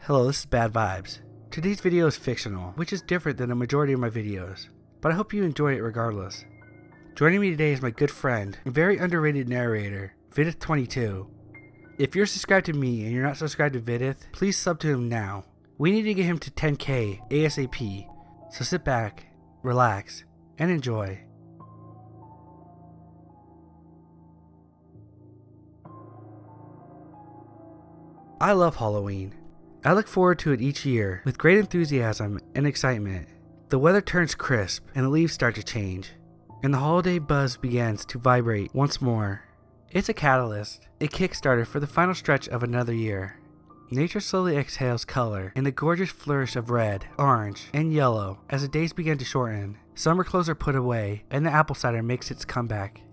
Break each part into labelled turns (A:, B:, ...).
A: Hello, this is Bad Vibes. Today's video is fictional, which is different than the majority of my videos, but I hope you enjoy it regardless. Joining me today is my good friend and very underrated narrator, Viidith22. If you're subscribed to me and you're not subscribed to Viidith, please sub to him now. We need to get him to 10k ASAP, so sit back, relax, and enjoy. I love Halloween. I look forward to it each year with great enthusiasm and excitement. The weather turns crisp and the leaves start to change, and the holiday buzz begins to vibrate once more. It's a catalyst, a kickstarter for the final stretch of another year. Nature slowly exhales color in a gorgeous flourish of red, orange, and yellow as the days begin to shorten. Summer clothes are put away and the apple cider makes its comeback.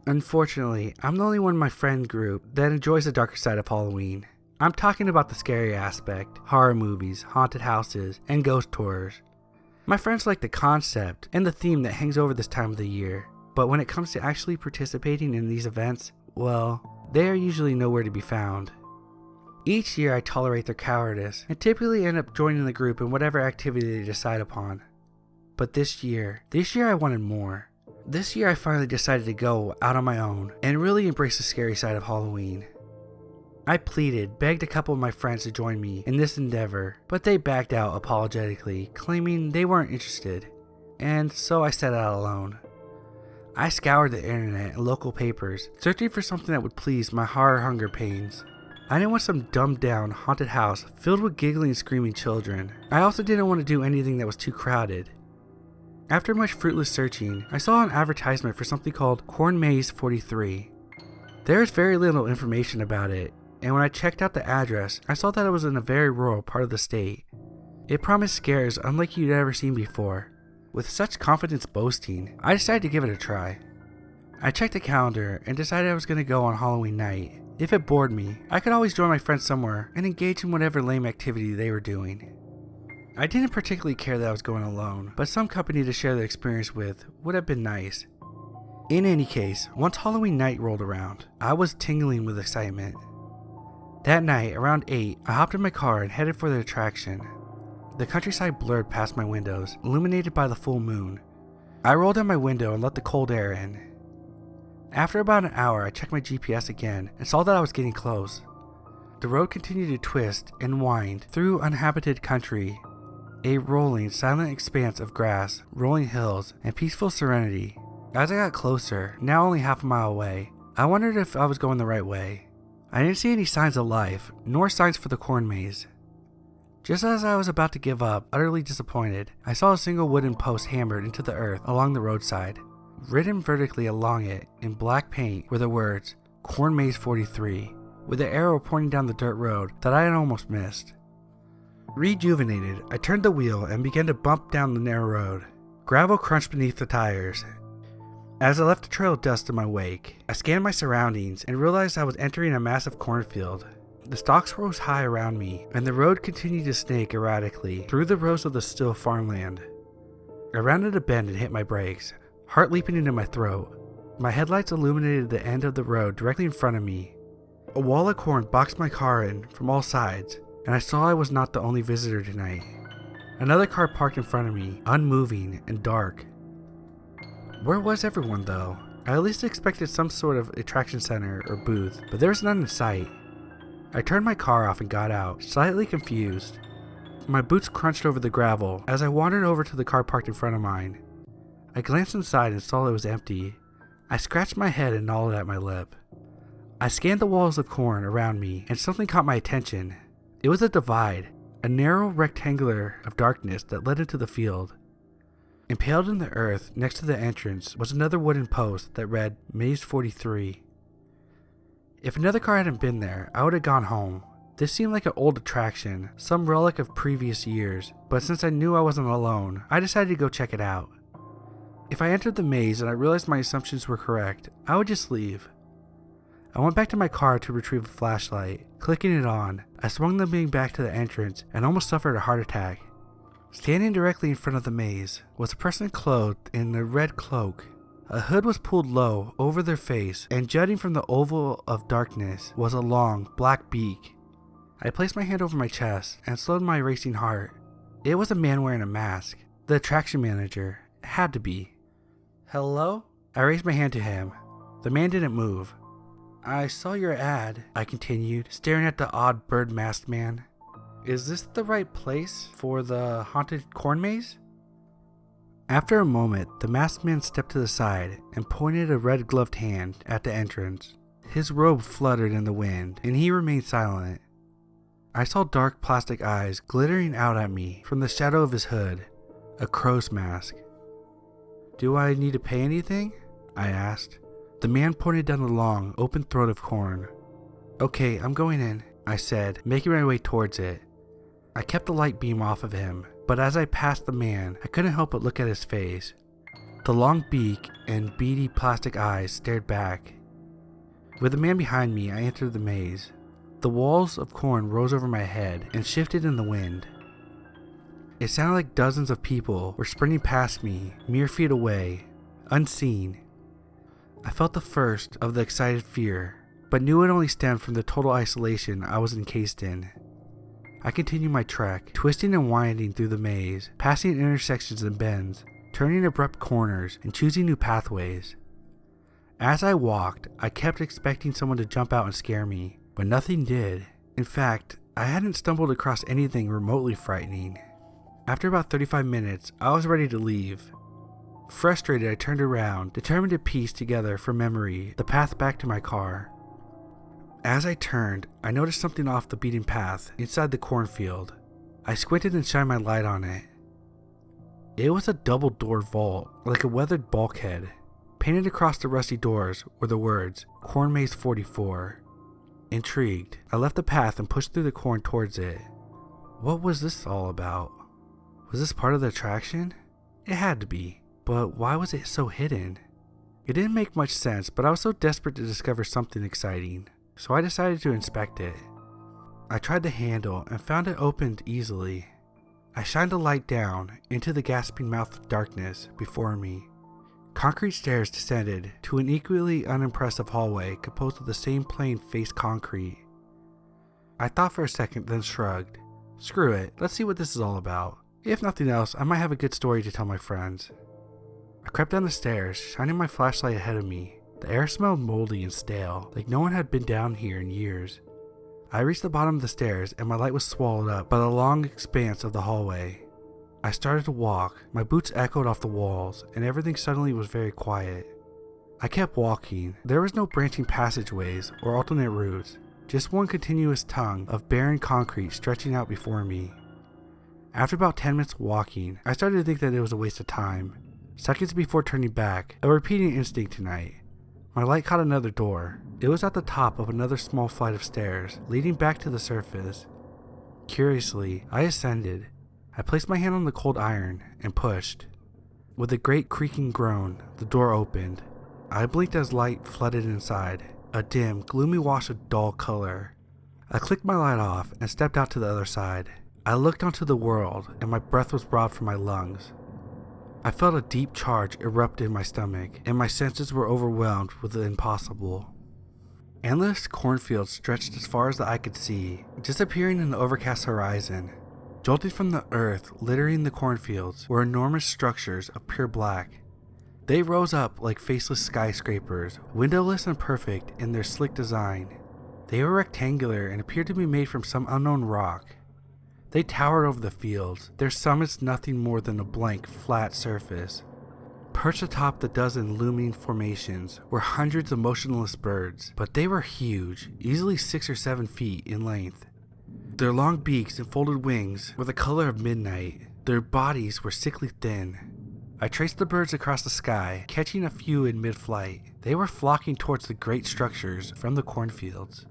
A: Unfortunately, I'm the only one in my friend group that enjoys the darker side of Halloween. I'm talking about the scary aspect, horror movies, haunted houses, and ghost tours. My friends like the concept and the theme that hangs over this time of the year, but when it comes to actually participating in these events, well, they are usually nowhere to be found. Each year I tolerate their cowardice and typically end up joining the group in whatever activity they decide upon. But this year I wanted more. This year I finally decided to go out on my own and really embrace the scary side of Halloween. I pleaded, begged a couple of my friends to join me in this endeavor, but they backed out apologetically, claiming they weren't interested, and so I set out alone. I scoured the internet and local papers, searching for something that would please my horror hunger pains. I didn't want some dumbed down haunted house filled with giggling and screaming children. I also didn't want to do anything that was too crowded. After much fruitless searching, I saw an advertisement for something called Corn Maze 43. There is very little information about it, and when I checked out the address, I saw that it was in a very rural part of the state. It promised scares unlike you'd ever seen before. With such confidence boasting, I decided to give it a try. I checked the calendar and decided I was going to go on Halloween night. If it bored me, I could always join my friends somewhere and engage in whatever lame activity they were doing. I didn't particularly care that I was going alone, but some company to share the experience with would have been nice. In any case, once Halloween night rolled around, I was tingling with excitement. That night, around 8, I hopped in my car and headed for the attraction. The countryside blurred past my windows, illuminated by the full moon. I rolled down my window and let the cold air in. After about an hour, I checked my GPS again and saw that I was getting close. The road continued to twist and wind through uninhabited country, a rolling, silent expanse of grass, rolling hills, and peaceful serenity. As I got closer, now only half a mile away, I wondered if I was going the right way. I didn't see any signs of life, nor signs for the corn maze. Just as I was about to give up, utterly disappointed, I saw a single wooden post hammered into the earth along the roadside. Written vertically along it in black paint were the words, Corn Maze 43, with an arrow pointing down the dirt road that I had almost missed. Rejuvenated, I turned the wheel and began to bump down the narrow road. Gravel crunched beneath the tires. As I left a trail of dust in my wake, I scanned my surroundings and realized I was entering a massive cornfield. The stalks rose high around me, and the road continued to snake erratically through the rows of the still farmland. I rounded a bend and hit my brakes, heart leaping into my throat. My headlights illuminated the end of the road directly in front of me. A wall of corn boxed my car in from all sides, and I saw I was not the only visitor tonight. Another car parked in front of me, unmoving and dark. Where was everyone though? I at least expected some sort of attraction center or booth, but there was none in sight. I turned my car off and got out, slightly confused. My boots crunched over the gravel as I wandered over to the car parked in front of mine. I glanced inside and saw it was empty. I scratched my head and gnawed at my lip. I scanned the walls of corn around me and something caught my attention. It was a divide, a narrow rectangular of darkness that led into the field. Impaled in the earth next to the entrance was another wooden post that read Maze 43. If another car hadn't been there, I would have gone home. This seemed like an old attraction, some relic of previous years, but since I knew I wasn't alone, I decided to go check it out. If I entered the maze and I realized my assumptions were correct, I would just leave. I went back to my car to retrieve a flashlight. Clicking it on, I swung the beam back to the entrance and almost suffered a heart attack. Standing directly in front of the maze was a person clothed in a red cloak. A hood was pulled low over their face, and jutting from the oval of darkness was a long, black beak. I placed my hand over my chest and slowed my racing heart. It was a man wearing a mask. The attraction manager. It had to be. Hello? I raised my hand to him. The man didn't move. I saw your ad, I continued, staring at the odd bird masked man. Is this the right place for the haunted corn maze? After a moment, the masked man stepped to the side and pointed a red gloved hand at the entrance. His robe fluttered in the wind, and he remained silent. I saw dark plastic eyes glittering out at me from the shadow of his hood, a crow's mask. Do I need to pay anything? I asked. The man pointed down the long, open throat of corn. Okay, I'm going in, I said, making my way towards it. I kept the light beam off of him, but as I passed the man, I couldn't help but look at his face. The long beak and beady plastic eyes stared back. With the man behind me, I entered the maze. The walls of corn rose over my head and shifted in the wind. It sounded like dozens of people were sprinting past me, mere feet away, unseen. I felt the first of the excited fear, but knew it only stemmed from the total isolation I was encased in. I continued my trek, twisting and winding through the maze, passing intersections and bends, turning abrupt corners, and choosing new pathways. As I walked, I kept expecting someone to jump out and scare me, but nothing did. In fact, I hadn't stumbled across anything remotely frightening. After about 35 minutes, I was ready to leave. Frustrated, I turned around, determined to piece together from memory the path back to my car. As I turned, I noticed something off the beaten path inside the cornfield. I squinted and shined my light on it. It was a double-door vault, like a weathered bulkhead. Painted across the rusty doors were the words, Corn Maze 44. Intrigued, I left the path and pushed through the corn towards it. What was this all about? Was this part of the attraction? It had to be, but why was it so hidden? It didn't make much sense, but I was so desperate to discover something exciting, so I decided to inspect it. I tried the handle and found it opened easily. I shined the light down into the gasping mouth of darkness before me. Concrete stairs descended to an equally unimpressive hallway composed of the same plain faced concrete. I thought for a second, then shrugged. Screw it, let's see what this is all about. If nothing else, I might have a good story to tell my friends. I crept down the stairs, shining my flashlight ahead of me. The air smelled moldy and stale, like no one had been down here in years. I reached the bottom of the stairs and my light was swallowed up by the long expanse of the hallway. I started to walk, my boots echoed off the walls, and everything suddenly was very quiet. I kept walking. There was no branching passageways or alternate routes, just one continuous tongue of barren concrete stretching out before me. After about 10 minutes walking, I started to think that it was a waste of time. Seconds before turning back, a repeating instinct tonight. My light caught another door. It was at the top of another small flight of stairs, leading back to the surface. Curiously, I ascended. I placed my hand on the cold iron and pushed. With a great creaking groan, the door opened. I blinked as light flooded inside, a dim, gloomy wash of dull color. I clicked my light off and stepped out to the other side. I looked onto the world and my breath was robbed from my lungs. I felt a deep charge erupt in my stomach, and my senses were overwhelmed with the impossible. Endless cornfields stretched as far as the eye could see, disappearing in the overcast horizon. Jolting from the earth, littering the cornfields, were enormous structures of pure black. They rose up like faceless skyscrapers, windowless and perfect in their slick design. They were rectangular and appeared to be made from some unknown rock. They towered over the fields, their summits nothing more than a blank, flat surface. Perched atop the dozen looming formations were hundreds of motionless birds, but they were huge, easily 6 or 7 feet in length. Their long beaks and folded wings were the color of midnight. Their bodies were sickly thin. I traced the birds across the sky, catching a few in mid-flight. They were flocking towards the great structures from the cornfields.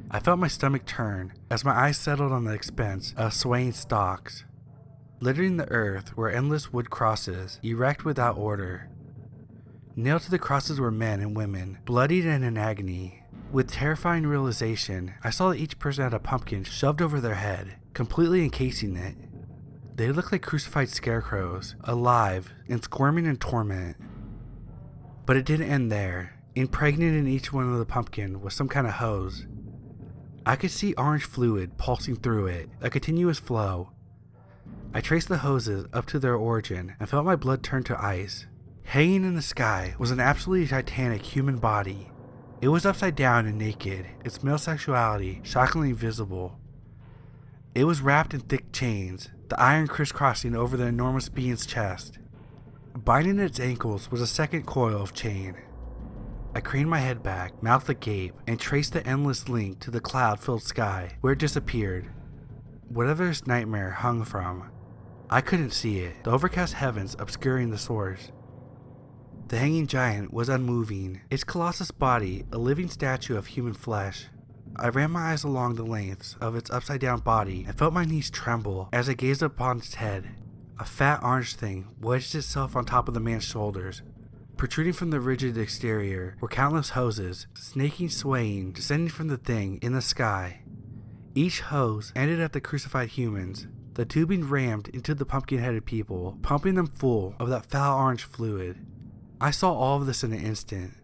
A: I felt my stomach turn as my eyes settled on the expanse of swaying stalks. Littering the earth were endless wood crosses, erect without order. Nailed to the crosses were men and women, bloodied and in agony. With terrifying realization, I saw that each person had a pumpkin shoved over their head, completely encasing it. They looked like crucified scarecrows, alive and squirming in torment. But it didn't end there. Impregnated in each one of the pumpkin was some kind of hose. I could see orange fluid pulsing through it, a continuous flow. I traced the hoses up to their origin and felt my blood turn to ice. Hanging in the sky was an absolutely titanic human body. It was upside down and naked, its male sexuality shockingly visible. It was wrapped in thick chains, the iron crisscrossing over the enormous being's chest. Binding its ankles was a second coil of chain. I craned my head back, mouth agape, and traced the endless link to the cloud-filled sky, where it disappeared. Whatever this nightmare hung from, I couldn't see it, the overcast heavens obscuring the source. The hanging giant was unmoving, its colossus body a living statue of human flesh. I ran my eyes along the lengths of its upside-down body and felt my knees tremble as I gazed upon its head. A fat orange thing wedged itself on top of the man's shoulders. Protruding from the rigid exterior were countless hoses, snaking, swaying, descending from the thing in the sky. Each hose ended at the crucified humans, the tubing rammed into the pumpkin-headed people, pumping them full of that foul orange fluid. I saw all of this in an instant.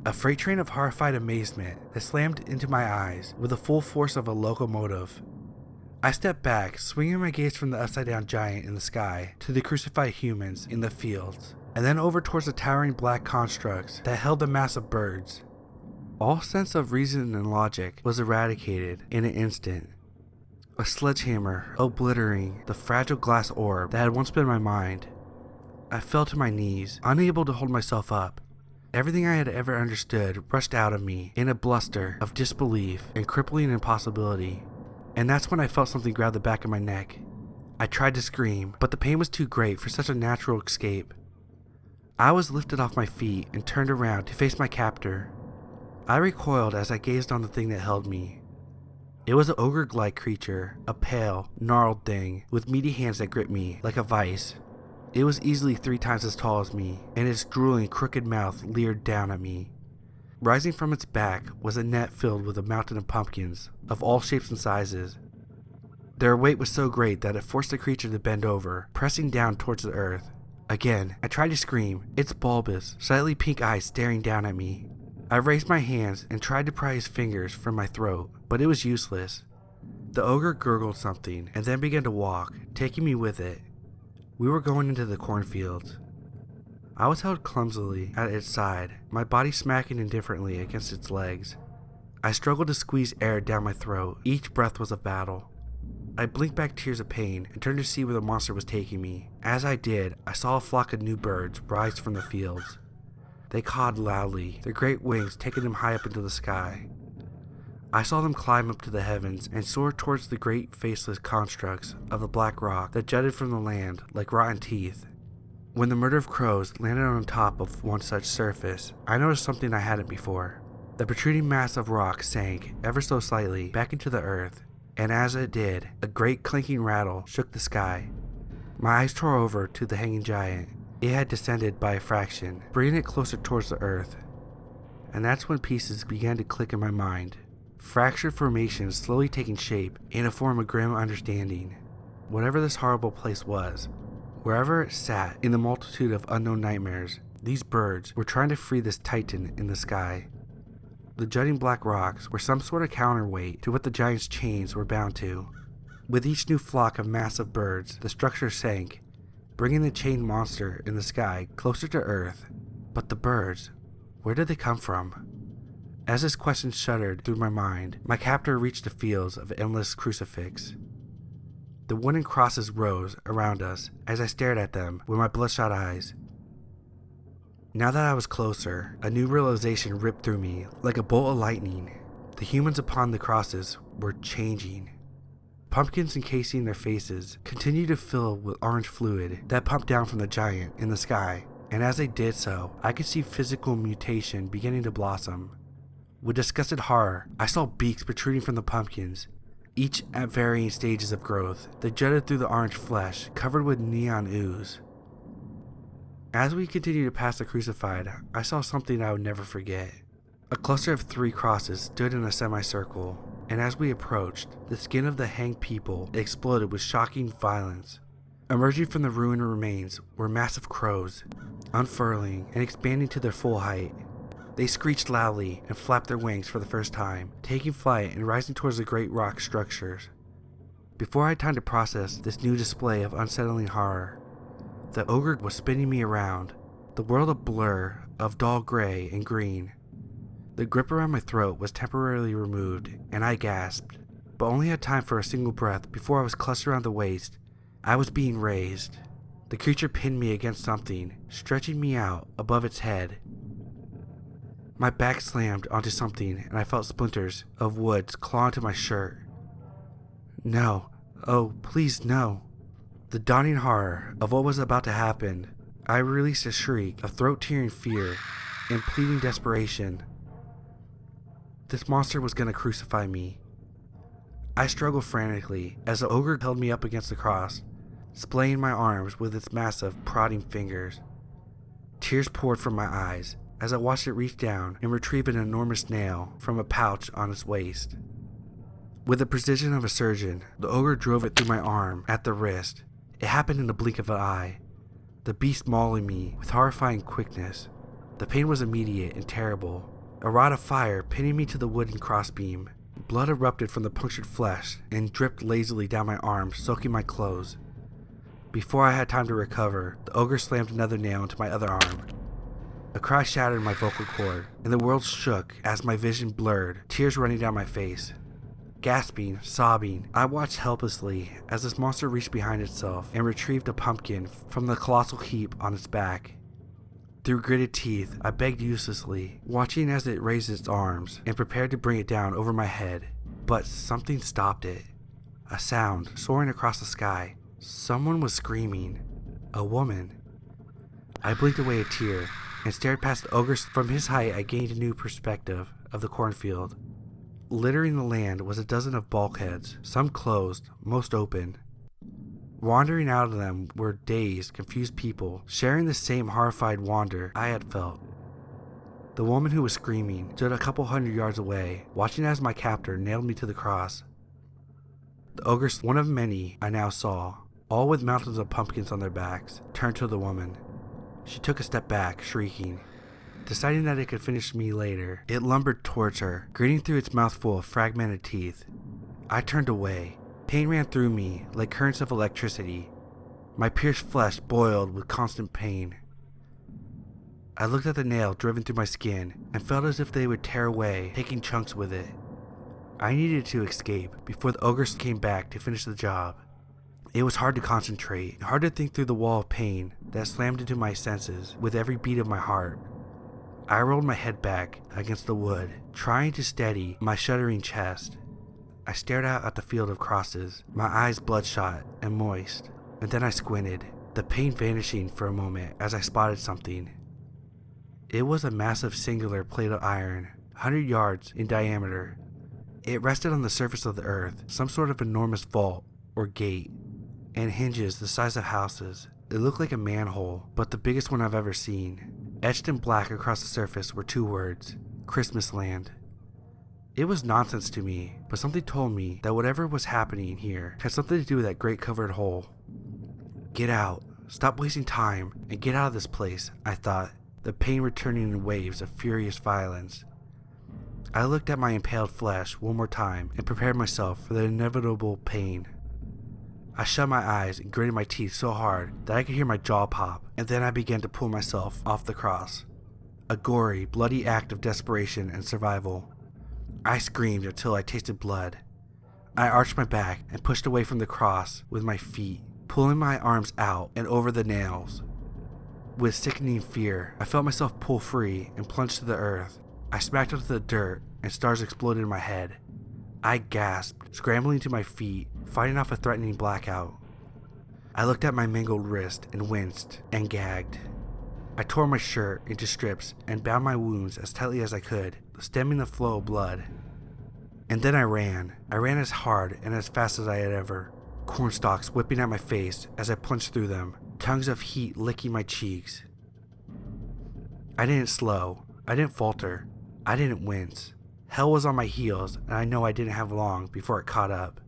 A: A freight train of horrified amazement that slammed into my eyes with the full force of a locomotive. I stepped back, swinging my gaze from the upside-down giant in the sky to the crucified humans in the fields, and then over towards the towering black constructs that held the mass of birds. All sense of reason and logic was eradicated in an instant. A sledgehammer obliterating the fragile glass orb that had once been my mind. I fell to my knees, unable to hold myself up. Everything I had ever understood rushed out of me in a bluster of disbelief and crippling impossibility. And that's when I felt something grab the back of my neck. I tried to scream, but the pain was too great for such a natural escape. I was lifted off my feet and turned around to face my captor. I recoiled as I gazed on the thing that held me. It was an ogre-like creature, a pale, gnarled thing with meaty hands that gripped me like a vice. It was easily 3 times as tall as me, and its drooling, crooked mouth leered down at me. Rising from its back was a net filled with a mountain of pumpkins, of all shapes and sizes. Their weight was so great that it forced the creature to bend over, pressing down towards the earth. Again, I tried to scream, its bulbous, slightly pink eyes staring down at me. I raised my hands and tried to pry his fingers from my throat, but it was useless. The ogre gurgled something and then began to walk, taking me with it. We were going into the cornfields. I was held clumsily at its side, my body smacking indifferently against its legs. I struggled to squeeze air down my throat. Each breath was a battle. I blinked back tears of pain and turned to see where the monster was taking me. As I did, I saw a flock of new birds rise from the fields. They cawed loudly, their great wings taking them high up into the sky. I saw them climb up to the heavens and soar towards the great faceless constructs of the black rock that jutted from the land like rotten teeth. When the murder of crows landed on top of one such surface, I noticed something I hadn't before. The protruding mass of rock sank ever so slightly back into the earth, and as it did, a great clinking rattle shook the sky. My eyes tore over to the hanging giant. It had descended by a fraction, bringing it closer towards the earth. And that's when pieces began to click in my mind. Fractured formations slowly taking shape in a form of grim understanding. Whatever this horrible place was, wherever it sat in the multitude of unknown nightmares, these birds were trying to free this titan in the sky. The jutting black rocks were some sort of counterweight to what the giant's chains were bound to. With each new flock of massive birds, the structure sank, bringing the chained monster in the sky closer to earth. But the birds, where did they come from? As this question shuddered through my mind, my captor reached the fields of endless crucifix. The wooden crosses rose around us as I stared at them with my bloodshot eyes. Now that I was closer, a new realization ripped through me like a bolt of lightning. The humans upon the crosses were changing. Pumpkins encasing their faces continued to fill with orange fluid that pumped down from the giant in the sky, and as they did so, I could see physical mutation beginning to blossom. With disgusted horror, I saw beaks protruding from the pumpkins, each at varying stages of growth. They jutted through the orange flesh, covered with neon ooze. As we continued to pass the crucified, I saw something I would never forget. A cluster of 3 crosses stood in a semicircle, and as we approached, the skin of the hanged people exploded with shocking violence. Emerging from the ruined remains were massive crows, unfurling and expanding to their full height. They screeched loudly and flapped their wings for the first time, taking flight and rising towards the great rock structures. Before I had time to process this new display of unsettling horror, the ogre was spinning me around, the world a blur of dull gray and green. The grip around my throat was temporarily removed, and I gasped, but only had time for a single breath before I was clutched around the waist. I was being raised. The creature pinned me against something, stretching me out above its head. My back slammed onto something, and I felt splinters of wood claw into my shirt. No. Oh, please no. The dawning horror of what was about to happen, I released a shriek of throat-tearing fear and pleading desperation. This monster was going to crucify me. I struggled frantically as the ogre held me up against the cross, splaying my arms with its massive, prodding fingers. Tears poured from my eyes as I watched it reach down and retrieve an enormous nail from a pouch on its waist. With the precision of a surgeon, the ogre drove it through my arm at the wrist. It happened in the blink of an eye, the beast mauling me with horrifying quickness. The pain was immediate and terrible. A rod of fire pinning me to the wooden crossbeam. Blood erupted from the punctured flesh and dripped lazily down my arm, soaking my clothes. Before I had time to recover, the ogre slammed another nail into my other arm. A cry shattered my vocal cord, and the world shook as my vision blurred, tears running down my face. Gasping, sobbing, I watched helplessly as this monster reached behind itself and retrieved a pumpkin from the colossal heap on its back. Through gritted teeth, I begged uselessly, watching as it raised its arms and prepared to bring it down over my head. But something stopped it. A sound soaring across the sky. Someone was screaming. A woman. I blinked away a tear and stared past the ogre. From his height, I gained a new perspective of the cornfield. Littering the land was a dozen of bulkheads, some closed, most open. Wandering out of them were dazed, confused people, sharing the same horrified wonder I had felt. The woman who was screaming stood a couple 100 yards away, watching as my captor nailed me to the cross. The ogre, one of many I now saw, all with mountains of pumpkins on their backs, turned to the woman. She took a step back, shrieking. Deciding that it could finish me later, it lumbered towards her, grinning through its mouthful of fragmented teeth. I turned away. Pain ran through me like currents of electricity. My pierced flesh boiled with constant pain. I looked at the nail driven through my skin and felt as if they would tear away, taking chunks with it. I needed to escape before the ogre came back to finish the job. It was hard to concentrate, hard to think through the wall of pain that slammed into my senses with every beat of my heart. I rolled my head back against the wood, trying to steady my shuddering chest. I stared out at the field of crosses, my eyes bloodshot and moist, and then I squinted, the pain vanishing for a moment as I spotted something. It was a massive singular plate of iron, 100 yards in diameter. It rested on the surface of the earth, some sort of enormous vault or gate, and hinges the size of houses. It looked like a manhole, but the biggest one I've ever seen. Etched in black across the surface were two words, Christmas Land. It was nonsense to me, but something told me that whatever was happening here had something to do with that great covered hole. Get out, stop wasting time, and get out of this place, I thought, the pain returning in waves of furious violence. I looked at my impaled flesh one more time and prepared myself for the inevitable pain. I shut my eyes and gritted my teeth so hard that I could hear my jaw pop, and then I began to pull myself off the cross. A gory, bloody act of desperation and survival. I screamed until I tasted blood. I arched my back and pushed away from the cross with my feet, pulling my arms out and over the nails. With sickening fear, I felt myself pull free and plunge to the earth. I smacked into the dirt and stars exploded in my head. I gasped, scrambling to my feet, fighting off a threatening blackout. I looked at my mangled wrist and winced and gagged. I tore my shirt into strips and bound my wounds as tightly as I could, stemming the flow of blood. And then I ran. I ran as hard and as fast as I had ever. Cornstalks whipping at my face as I plunged through them, tongues of heat licking my cheeks. I didn't slow. I didn't falter. I didn't wince. Hell was on my heels, and I know I didn't have long before it caught up.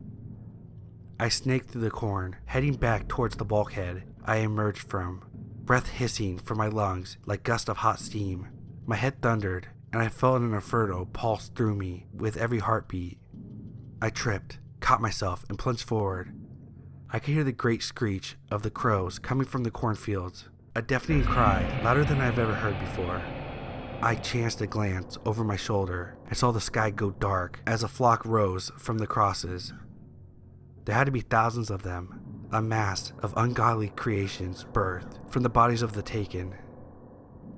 A: I snaked through the corn, heading back towards the bulkhead I emerged from, breath hissing from my lungs like gusts of hot steam. My head thundered, and I felt an inferno pulse through me with every heartbeat. I tripped, caught myself, and plunged forward. I could hear the great screech of the crows coming from the cornfields, a deafening cry louder than I've ever heard before. I chanced a glance over my shoulder and saw the sky go dark as a flock rose from the crosses. There had to be thousands of them, a mass of ungodly creations birthed from the bodies of the taken.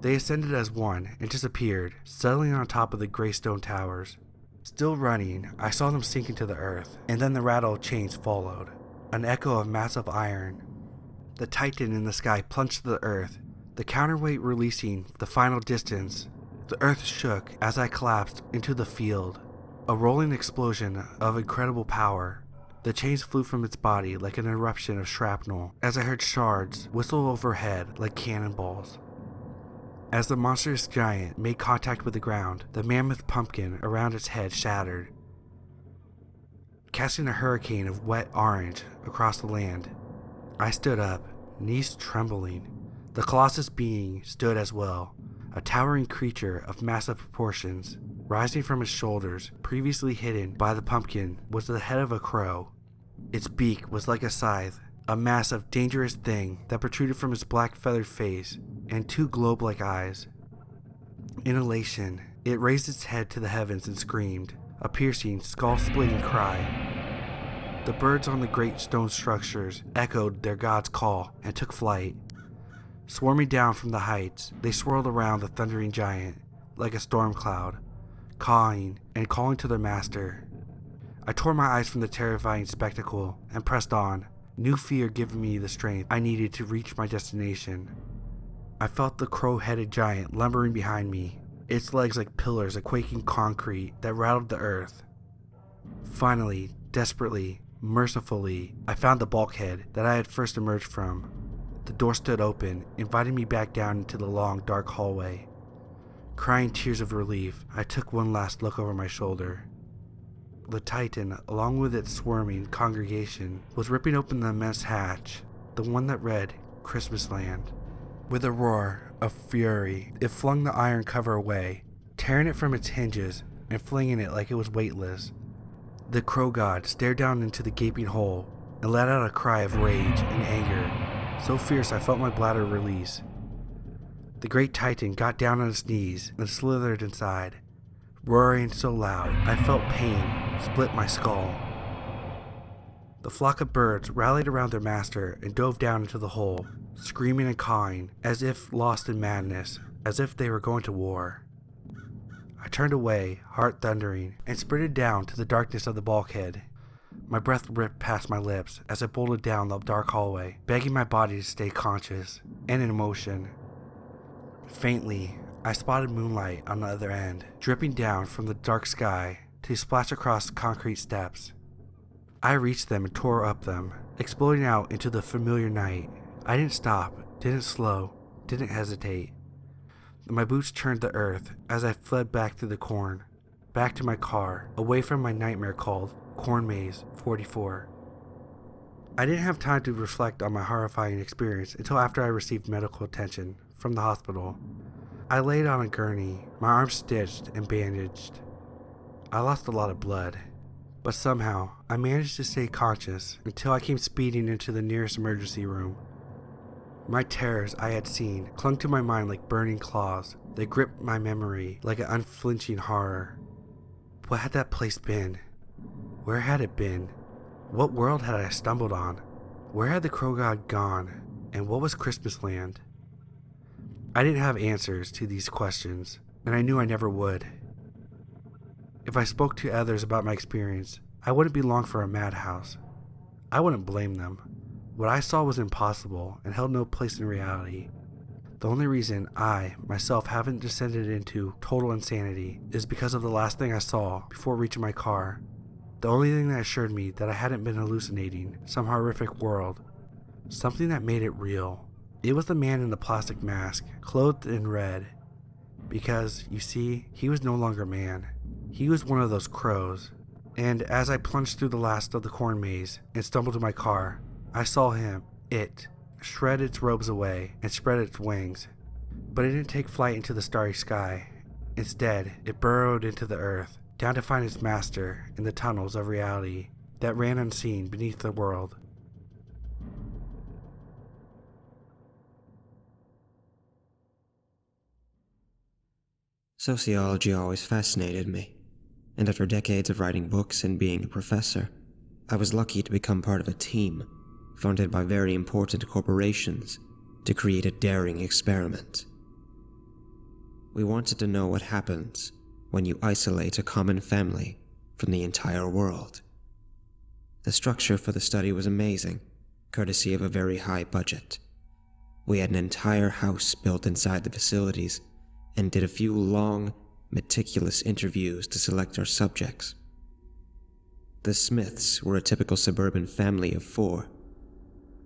A: They ascended as one and disappeared, settling on top of the gray stone towers. Still running, I saw them sink into the earth, and then the rattle of chains followed, an echo of massive iron. The Titan in the sky plunged to the earth, the counterweight releasing the final distance. The earth shook as I collapsed into the field, a rolling explosion of incredible power. The chains flew from its body like an eruption of shrapnel as I heard shards whistle overhead like cannonballs. As the monstrous giant made contact with the ground, the mammoth pumpkin around its head shattered, casting a hurricane of wet orange across the land. I stood up, knees trembling. The colossus being stood as well, a towering creature of massive proportions. Rising from its shoulders, previously hidden by the pumpkin, was the head of a crow. Its beak was like a scythe, a massive, dangerous thing that protruded from its black feathered face and two globe-like eyes. In elation, it raised its head to the heavens and screamed, a piercing, skull-splitting cry. The birds on the great stone structures echoed their god's call and took flight. Swarming down from the heights, they swirled around the thundering giant like a storm cloud, cawing and calling to their master. I tore my eyes from the terrifying spectacle and pressed on, new fear giving me the strength I needed to reach my destination. I felt the crow-headed giant lumbering behind me, its legs like pillars of quaking concrete that rattled the earth. Finally, desperately, mercifully, I found the bulkhead that I had first emerged from. The door stood open, inviting me back down into the long, dark hallway. Crying tears of relief, I took one last look over my shoulder. The Titan, along with its swarming congregation, was ripping open the immense hatch, the one that read Christmasland. With a roar of fury, it flung the iron cover away, tearing it from its hinges and flinging it like it was weightless. The crow god stared down into the gaping hole and let out a cry of rage and anger, so fierce I felt my bladder release. The great Titan got down on its knees and slithered inside, roaring so loud I felt pain split my skull. The flock of birds rallied around their master and dove down into the hole, screaming and cawing as if lost in madness, as if they were going to war. I turned away, heart thundering, and sprinted down to the darkness of the bulkhead. My breath ripped past my lips as I bolted down the dark hallway, begging my body to stay conscious and in motion. Faintly, I spotted moonlight on the other end, dripping down from the dark sky to splash across concrete steps. I reached them and tore up them, exploding out into the familiar night. I didn't stop, didn't slow, didn't hesitate. My boots churned the earth as I fled back through the corn, back to my car, away from my nightmare called Corn Maze 44. I didn't have time to reflect on my horrifying experience until after I received medical attention from the hospital. I laid on a gurney, my arms stitched and bandaged. I lost a lot of blood, but somehow I managed to stay conscious until I came speeding into the nearest emergency room. My terrors I had seen clung to my mind like burning claws. They gripped my memory like an unflinching horror. What had that place been? Where had it been? What world had I stumbled on? Where had the crow god gone? And what was Christmasland? I didn't have answers to these questions, and I knew I never would. If I spoke to others about my experience, I wouldn't be long for a madhouse. I wouldn't blame them. What I saw was impossible and held no place in reality. The only reason I, myself, haven't descended into total insanity is because of the last thing I saw before reaching my car. The only thing that assured me that I hadn't been hallucinating some horrific world. Something that made it real. It was the man in the plastic mask, clothed in red. Because, you see, he was no longer man. He was one of those crows. And as I plunged through the last of the corn maze and stumbled to my car, I saw him, shred its robes away and spread its wings. But it didn't take flight into the starry sky. Instead, it burrowed into the earth, down to find its master in the tunnels of reality that ran unseen beneath the world.
B: Sociology always fascinated me, and after decades of writing books and being a professor, I was lucky to become part of a team funded by very important corporations to create a daring experiment. We wanted to know what happens when you isolate a common family from the entire world. The structure for the study was amazing, courtesy of a very high budget. We had an entire house built inside the facilities and did a few long, meticulous interviews to select our subjects. The Smiths were a typical suburban family of 4.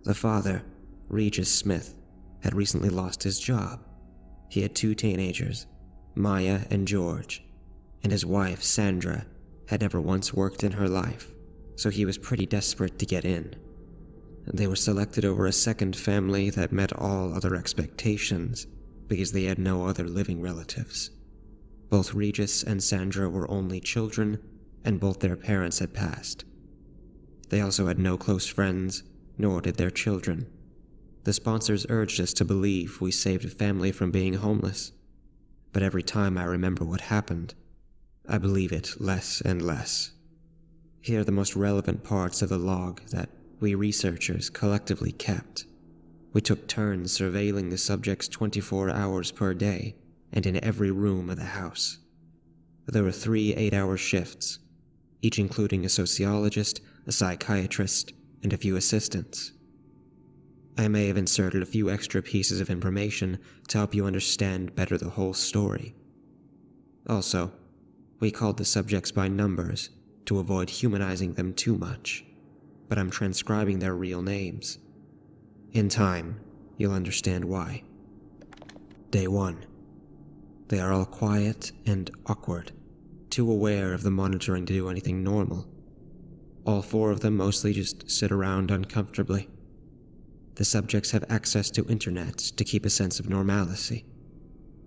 B: The father, Regis Smith, had recently lost his job. He had 2 teenagers, Maya and George, and his wife, Sandra, had never once worked in her life, so he was pretty desperate to get in. They were selected over a second family that met all other expectations because they had no other living relatives. Both Regis and Sandra were only children, and both their parents had passed. They also had no close friends, nor did their children. The sponsors urged us to believe we saved a family from being homeless, but every time I remember what happened, I believe it less and less. Here are the most relevant parts of the log that we researchers collectively kept. We took turns surveilling the subjects 24 hours per day, and in every room of the house. There were 3 8-hour shifts, each including a sociologist, a psychiatrist, and a few assistants. I may have inserted a few extra pieces of information to help you understand better the whole story. Also, we called the subjects by numbers to avoid humanizing them too much, but I'm transcribing their real names. In time, you'll understand why. Day 1. They are all quiet and awkward, too aware of the monitoring to do anything normal. All 4 of them mostly just sit around uncomfortably. The subjects have access to internet to keep a sense of normalcy,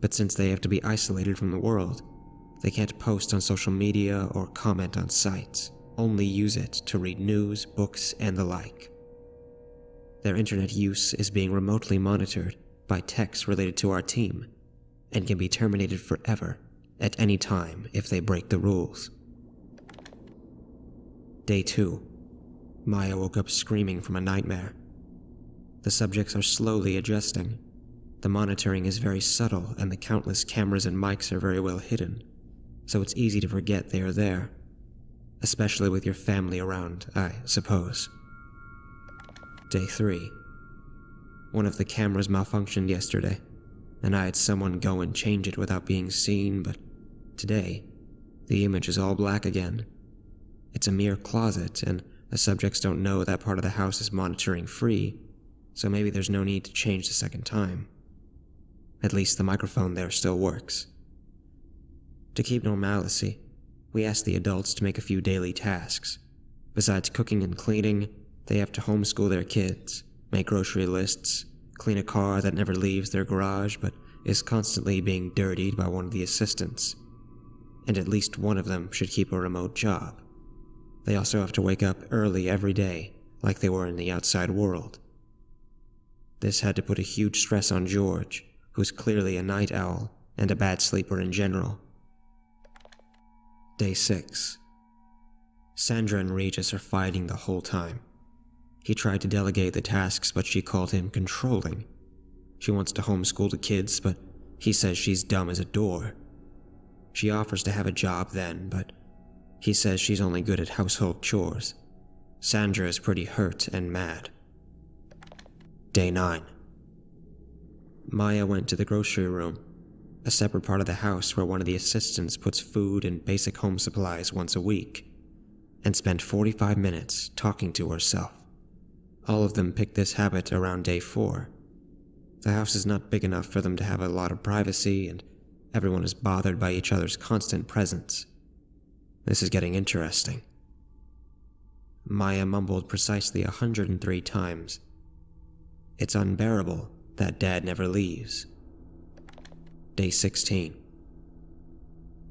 B: but since they have to be isolated from the world, they can't post on social media or comment on sites, only use it to read news, books, and the like. Their internet use is being remotely monitored by techs related to our team, and can be terminated forever at any time if they break the rules. Day 2. Maya woke up screaming from a nightmare. The subjects are slowly adjusting. The monitoring is very subtle and the countless cameras and mics are very well hidden, so it's easy to forget they are there, especially with your family around, I suppose. Day 3. One of the cameras malfunctioned yesterday, and I had someone go and change it without being seen, but today, the image is all black again. It's a mere closet, and the subjects don't know that part of the house is monitoring free, so maybe there's no need to change the second time. At least the microphone there still works. To keep normalcy, we asked the adults to make a few daily tasks. Besides cooking and cleaning, they have to homeschool their kids, make grocery lists, clean a car that never leaves their garage but is constantly being dirtied by one of the assistants. And at least one of them should keep a remote job. They also have to wake up early every day, like they were in the outside world. This had to put a huge stress on George, who's clearly a night owl and a bad sleeper in general. Day 6. Sandra and Regis are fighting the whole time. He tried to delegate the tasks, but she called him controlling. She wants to homeschool the kids, but he says she's dumb as a door. She offers to have a job then, but he says she's only good at household chores. Sandra is pretty hurt and mad. Day 9. Maya went to the grocery room, a separate part of the house where one of the assistants puts food and basic home supplies once a week, and spent 45 minutes talking to herself. All of them picked this habit around day 4. The house is not big enough for them to have a lot of privacy, and everyone is bothered by each other's constant presence. This is getting interesting. Maya mumbled precisely 103 times. It's unbearable that Dad never leaves. Day 16.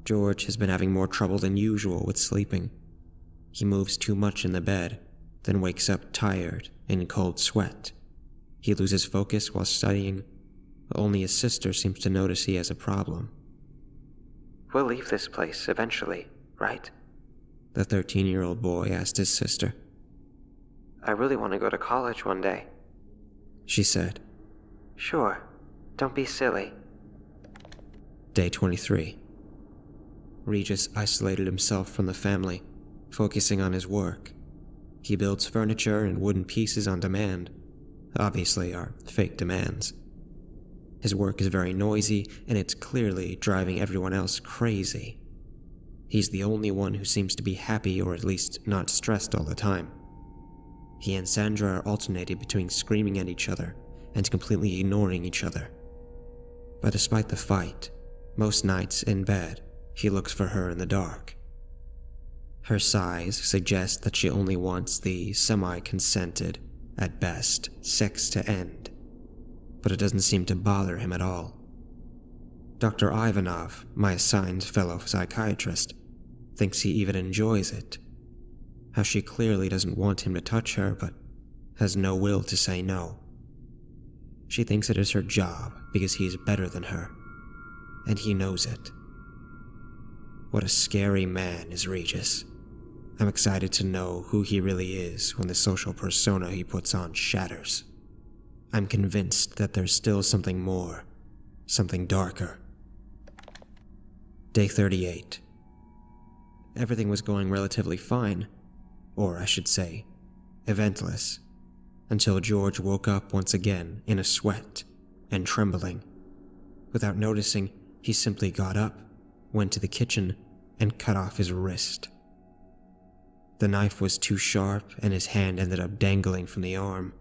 B: George has been having more trouble than usual with sleeping. He moves too much in the bed, then wakes up tired and in cold sweat. He loses focus while studying. Only his sister seems to notice he has a problem.
C: We'll leave this place eventually, right?
B: The 13-year-old boy asked his sister.
C: I really want to go to college one day.
B: She said.
C: Sure. Don't be silly.
B: Day 23. Regis isolated himself from the family, focusing on his work. He builds furniture and wooden pieces on demand. Obviously, our fake demands. His work is very noisy, and it's clearly driving everyone else crazy. He's the only one who seems to be happy or at least not stressed all the time. He and Sandra are alternating between screaming at each other and completely ignoring each other. But despite the fight, most nights in bed, he looks for her in the dark. Her sighs suggest that she only wants the semi-consented, at best, sex to end. But it doesn't seem to bother him at all. Dr. Ivanov, my assigned fellow psychiatrist, thinks he even enjoys it. How she clearly doesn't want him to touch her, but has no will to say no. She thinks it is her job because he is better than her, and he knows it. What a scary man is Regis. I'm excited to know who he really is when the social persona he puts on shatters. I'm convinced that there's still something more, something darker. Day 38. Everything was going relatively fine, or I should say, eventless, until George woke up once again in a sweat and trembling. Without noticing, he simply got up, went to the kitchen, and cut off his wrist. The knife was too sharp, and his hand ended up dangling from the arm,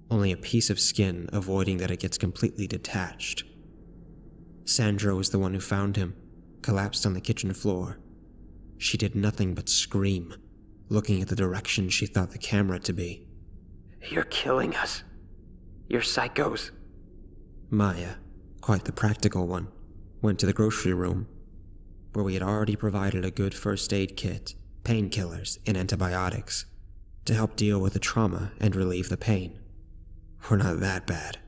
B: only a piece of skin avoiding that it gets completely detached. Sandra was the one who found him, collapsed on the kitchen floor. She did nothing but scream, looking at the direction she thought the camera to be.
C: You're killing us. You're psychos.
B: Maya, quite the practical one, went to the grocery room, where we had already provided a good first aid kit, painkillers, and antibiotics to help deal with the trauma and relieve the pain. We're not that bad.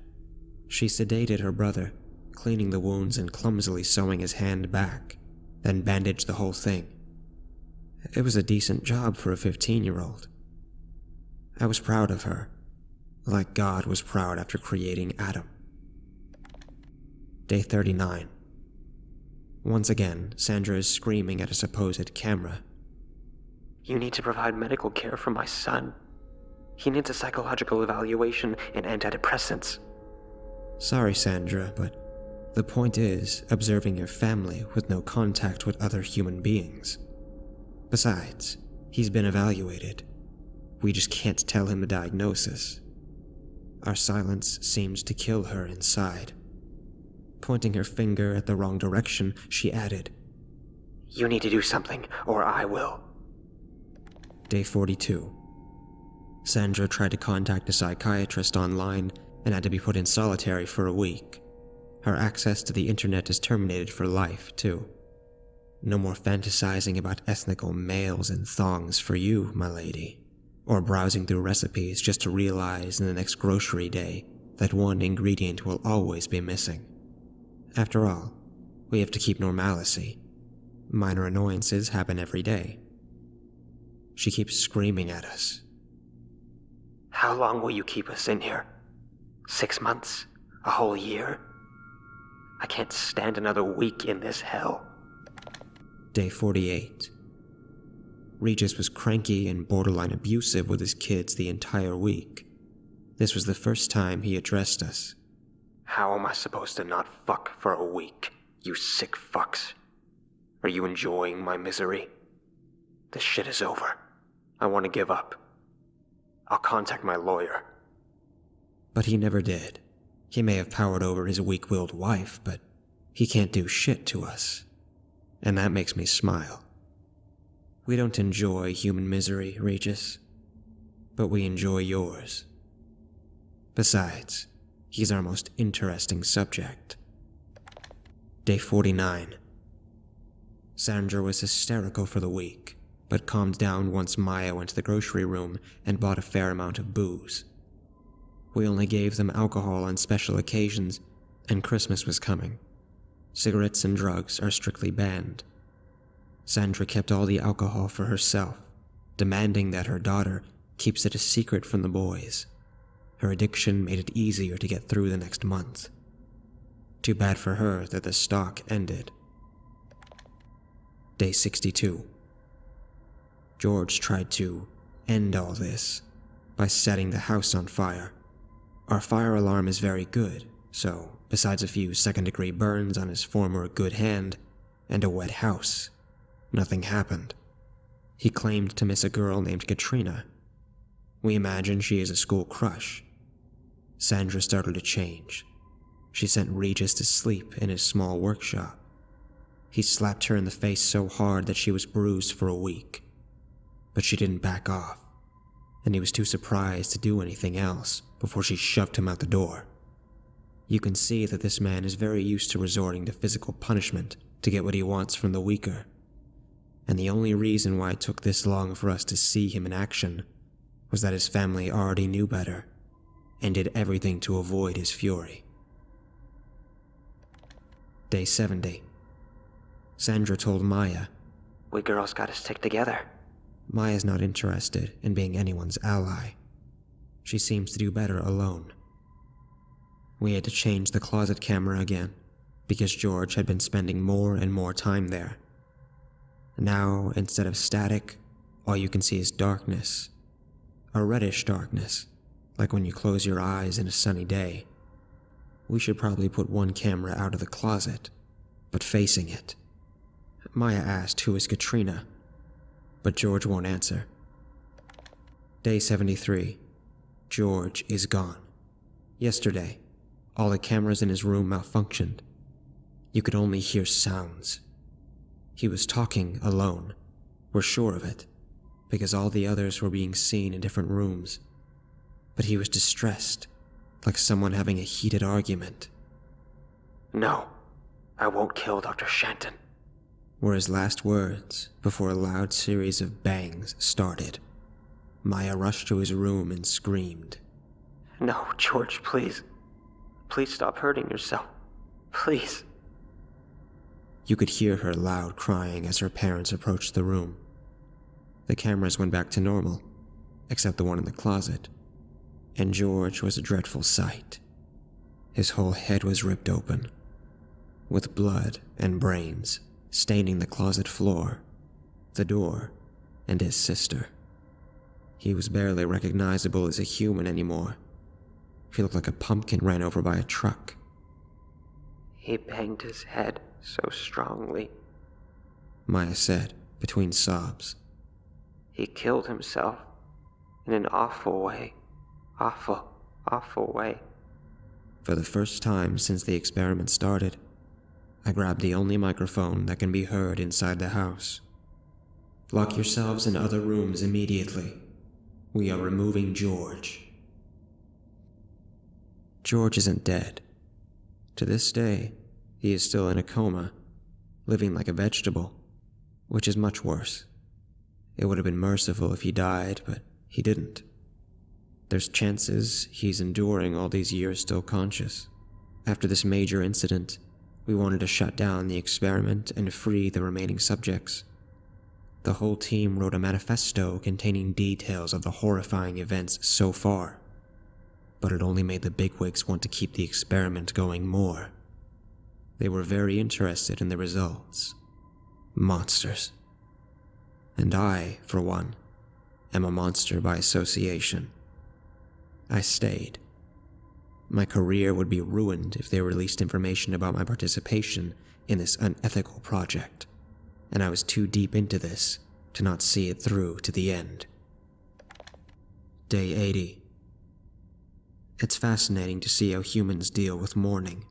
B: She sedated her brother, cleaning the wounds and clumsily sewing his hand back, then bandaged the whole thing. It was a decent job for a 15-year-old. I was proud of her, like God was proud after creating Adam. Day 39. Once again, Sandra is screaming at a supposed camera.
C: You need to provide medical care for my son. He needs a psychological evaluation and antidepressants.
B: Sorry, Sandra, but the point is observing your family with no contact with other human beings. Besides, he's been evaluated. We just can't tell him the diagnosis. Our silence seems to kill her inside. Pointing her finger at the wrong direction, she added,
C: You need to do something, or I will.
B: Day 42. Sandra tried to contact a psychiatrist online and had to be put in solitary for a week. Her access to the internet is terminated for life, too. No more fantasizing about ethnical males and thongs for you, my lady. Or browsing through recipes just to realize in the next grocery day that one ingredient will always be missing. After all, we have to keep normalcy. Minor annoyances happen every day. She keeps screaming at us.
C: How long will you keep us in here? 6 months? A whole year? I can't stand another week in this hell.
B: Day 48. Regis was cranky and borderline abusive with his kids the entire week. This was the first time he addressed us.
C: How am I supposed to not fuck for a week, you sick fucks? Are you enjoying my misery? This shit is over. I want to give up. I'll contact my lawyer.
B: But he never did. He may have powered over his weak-willed wife, but he can't do shit to us. And that makes me smile. We don't enjoy human misery, Regis, but we enjoy yours. Besides, he's our most interesting subject. Day 49. Sandra was hysterical for the week, but calmed down once Maya went to the grocery room and bought a fair amount of booze. We only gave them alcohol on special occasions, and Christmas was coming. Cigarettes and drugs are strictly banned. Sandra kept all the alcohol for herself, demanding that her daughter keeps it a secret from the boys. Her addiction made it easier to get through the next month. Too bad for her that the stock ended. Day 62. George tried to end all this by setting the house on fire. Our fire alarm is very good, so besides a few second-degree burns on his former good hand and a wet house, nothing happened. He claimed to miss a girl named Katrina. We imagine she is a school crush. Sandra started to change. She sent Regis to sleep in his small workshop. He slapped her in the face so hard that she was bruised for a week. But she didn't back off, and he was too surprised to do anything else before she shoved him out the door. You can see that this man is very used to resorting to physical punishment to get what he wants from the weaker. And the only reason why it took this long for us to see him in action was that his family already knew better and did everything to avoid his fury. Day 70. Sandra told Maya,
C: "We girls gotta stick together."
B: Maya's not interested in being anyone's ally. She seems to do better alone. We had to change the closet camera again, because George had been spending more and more time there. Now, instead of static, all you can see is darkness. A reddish darkness, like when you close your eyes in a sunny day. We should probably put one camera out of the closet, but facing it. Maya asked who is Katrina, but George won't answer. Day 73. George is gone. Yesterday, all the cameras in his room malfunctioned. You could only hear sounds. He was talking alone. We're sure of it, because all the others were being seen in different rooms. But he was distressed, like someone having a heated argument.
C: "No, I won't kill Dr. Shanton,"
B: were his last words before a loud series of bangs started. Maya rushed to his room and screamed.
C: "No, George, please. Please stop hurting yourself. Please."
B: You could hear her loud crying as her parents approached the room. The cameras went back to normal, except the one in the closet, and George was a dreadful sight. His whole head was ripped open, with blood and brains staining the closet floor, the door, and his sister. He was barely recognizable as a human anymore. He looked like a pumpkin ran over by a truck.
C: "He banged his head so strongly,"
B: Maya said, between sobs.
C: "He killed himself in an awful way. Awful, awful way."
B: For the first time since the experiment started, I grabbed the only microphone that can be heard inside the house. "Lock yourselves in other rooms immediately. We are removing George." George isn't dead. To this day, he is still in a coma, living like a vegetable, which is much worse. It would have been merciful if he died, but he didn't. There's chances he's enduring all these years still conscious. After this major incident, we wanted to shut down the experiment and free the remaining subjects. The whole team wrote a manifesto containing details of the horrifying events so far, but it only made the bigwigs want to keep the experiment going more. They were very interested in the results. Monsters. And I, for one, am a monster by association. I stayed. My career would be ruined if they released information about my participation in this unethical project, and I was too deep into this to not see it through to the end. Day 80. It's fascinating to see how humans deal with mourning.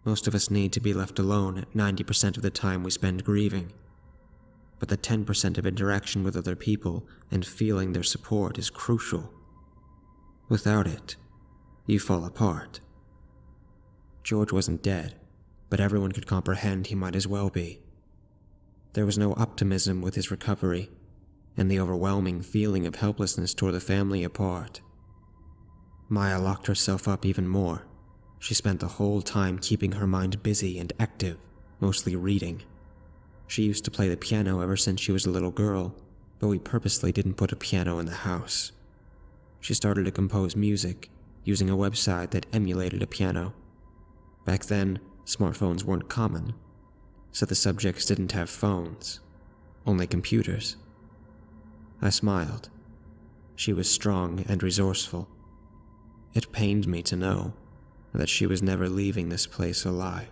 B: Most of us need to be left alone 90% of the time we spend grieving, but the 10% of interaction with other people and feeling their support is crucial. Without it, you fall apart. George wasn't dead, but everyone could comprehend he might as well be. There was no optimism with his recovery, and the overwhelming feeling of helplessness tore the family apart. Maya locked herself up even more. She spent the whole time keeping her mind busy and active, mostly reading. She used to play the piano ever since she was a little girl, but we purposely didn't put a piano in the house. She started to compose music, using a website that emulated a piano. Back then, smartphones weren't common, so the subjects didn't have phones, only computers. I smiled. She was strong and resourceful. It pained me to know that she was never leaving this place alive.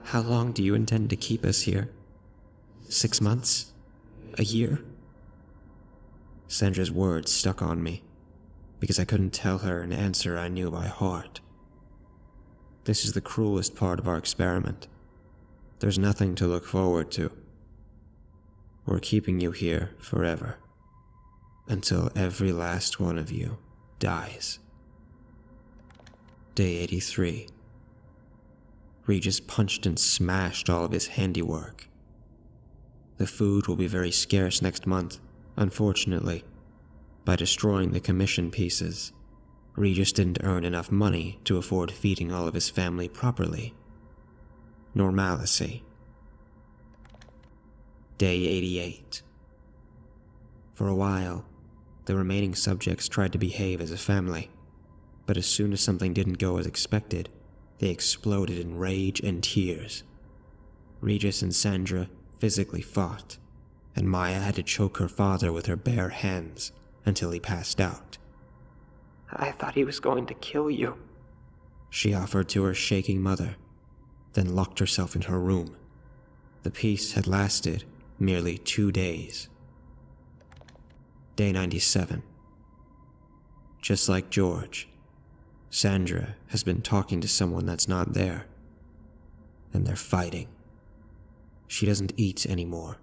B: "How long do you intend to keep us here? 6 months? A year?" Sandra's words stuck on me, because I couldn't tell her an answer I knew by heart. This is the cruelest part of our experiment. There's nothing to look forward to. We're keeping you here forever, until every last one of you dies. Day 83. Regis punched and smashed all of his handiwork. The food will be very scarce next month, unfortunately. By destroying the commission pieces, Regis didn't earn enough money to afford feeding all of his family properly. Normalcy. Day 88. For a while, the remaining subjects tried to behave as a family, but as soon as something didn't go as expected, they exploded in rage and tears. Regis and Sandra physically fought, and Maya had to choke her father with her bare hands until he passed out.
C: "I thought he was going to kill you,"
B: she offered to her shaking mother, then locked herself in her room. The peace had lasted merely 2 days. Day 97. Just like George, Sandra has been talking to someone that's not there, and they're fighting. She doesn't eat anymore.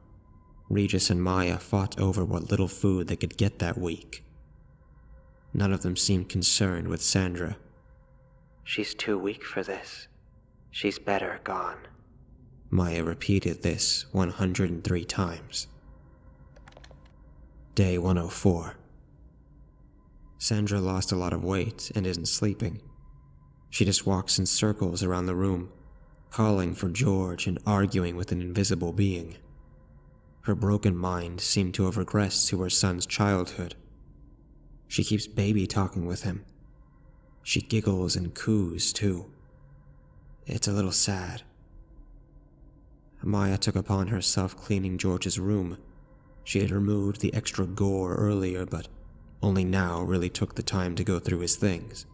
B: Regis and Maya fought over what little food they could get that week. None of them seemed concerned with Sandra.
C: "She's too weak for this. She's better gone."
B: Maya repeated this 103 times. Day 104. Sandra lost a lot of weight and isn't sleeping. She just walks in circles around the room, calling for George and arguing with an invisible being. Her broken mind seemed to have regressed to her son's childhood. She keeps baby talking with him. She giggles and coos too. It's a little sad. Maya took upon herself cleaning George's room. She had removed the extra gore earlier, but only now really took the time to go through his things.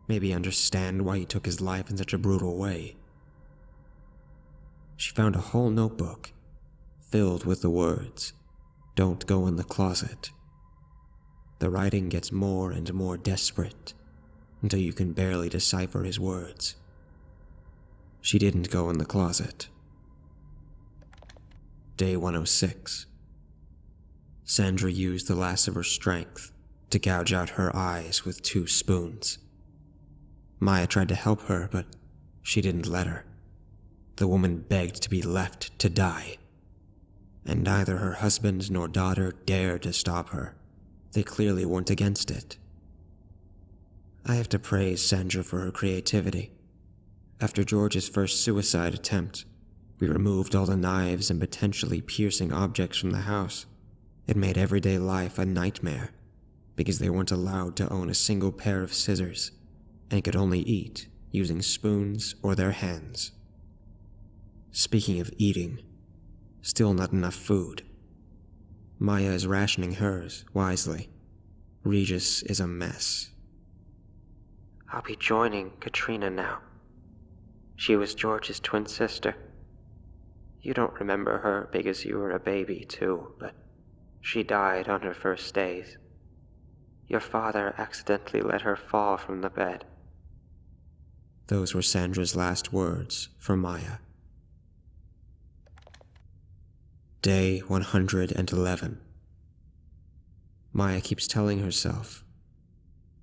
B: Maybe understand why he took his life in such a brutal way. She found a whole notebook filled with the words, "Don't go in the closet." The writing gets more and more desperate until you can barely decipher his words. She didn't go in the closet. Day 106. Sandra used the last of her strength to gouge out her eyes with 2 spoons. Maya tried to help her, but she didn't let her. The woman begged to be left to die, and neither her husband nor daughter dared to stop her. They clearly weren't against it. I have to praise Sandra for her creativity. After George's first suicide attempt, we removed all the knives and potentially piercing objects from the house. It made everyday life a nightmare, because they weren't allowed to own a single pair of scissors, and could only eat using spoons or their hands. Speaking of eating, still not enough food. Maya is rationing hers wisely. Regis is a mess.
C: "I'll be joining Katrina now. She was George's twin sister. You don't remember her because you were a baby too, but she died on her first days. Your father accidentally let her fall from the bed."
B: Those were Sandra's last words for Maya. Day 111. Maya keeps telling herself,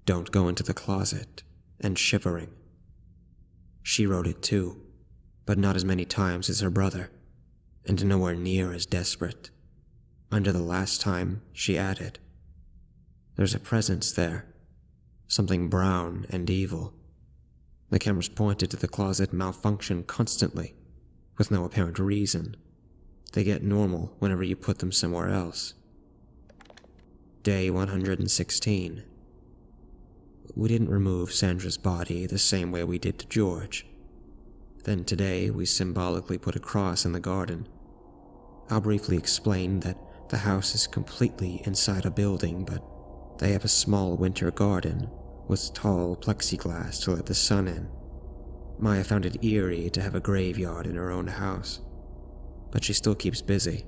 B: "Don't go into the closet," and shivering. She wrote it too, but not as many times as her brother, and nowhere near as desperate. Under the last time, she added, "There's a presence there, something brown and evil." The cameras pointed to the closet malfunction constantly, with no apparent reason. They get normal whenever you put them somewhere else. Day 116. We didn't remove Sandra's body the same way we did to George. Then today, we symbolically put a cross in the garden. I'll briefly explain that the house is completely inside a building, but they have a small winter garden with tall plexiglass to let the sun in. Maya found it eerie to have a graveyard in her own house, but she still keeps busy.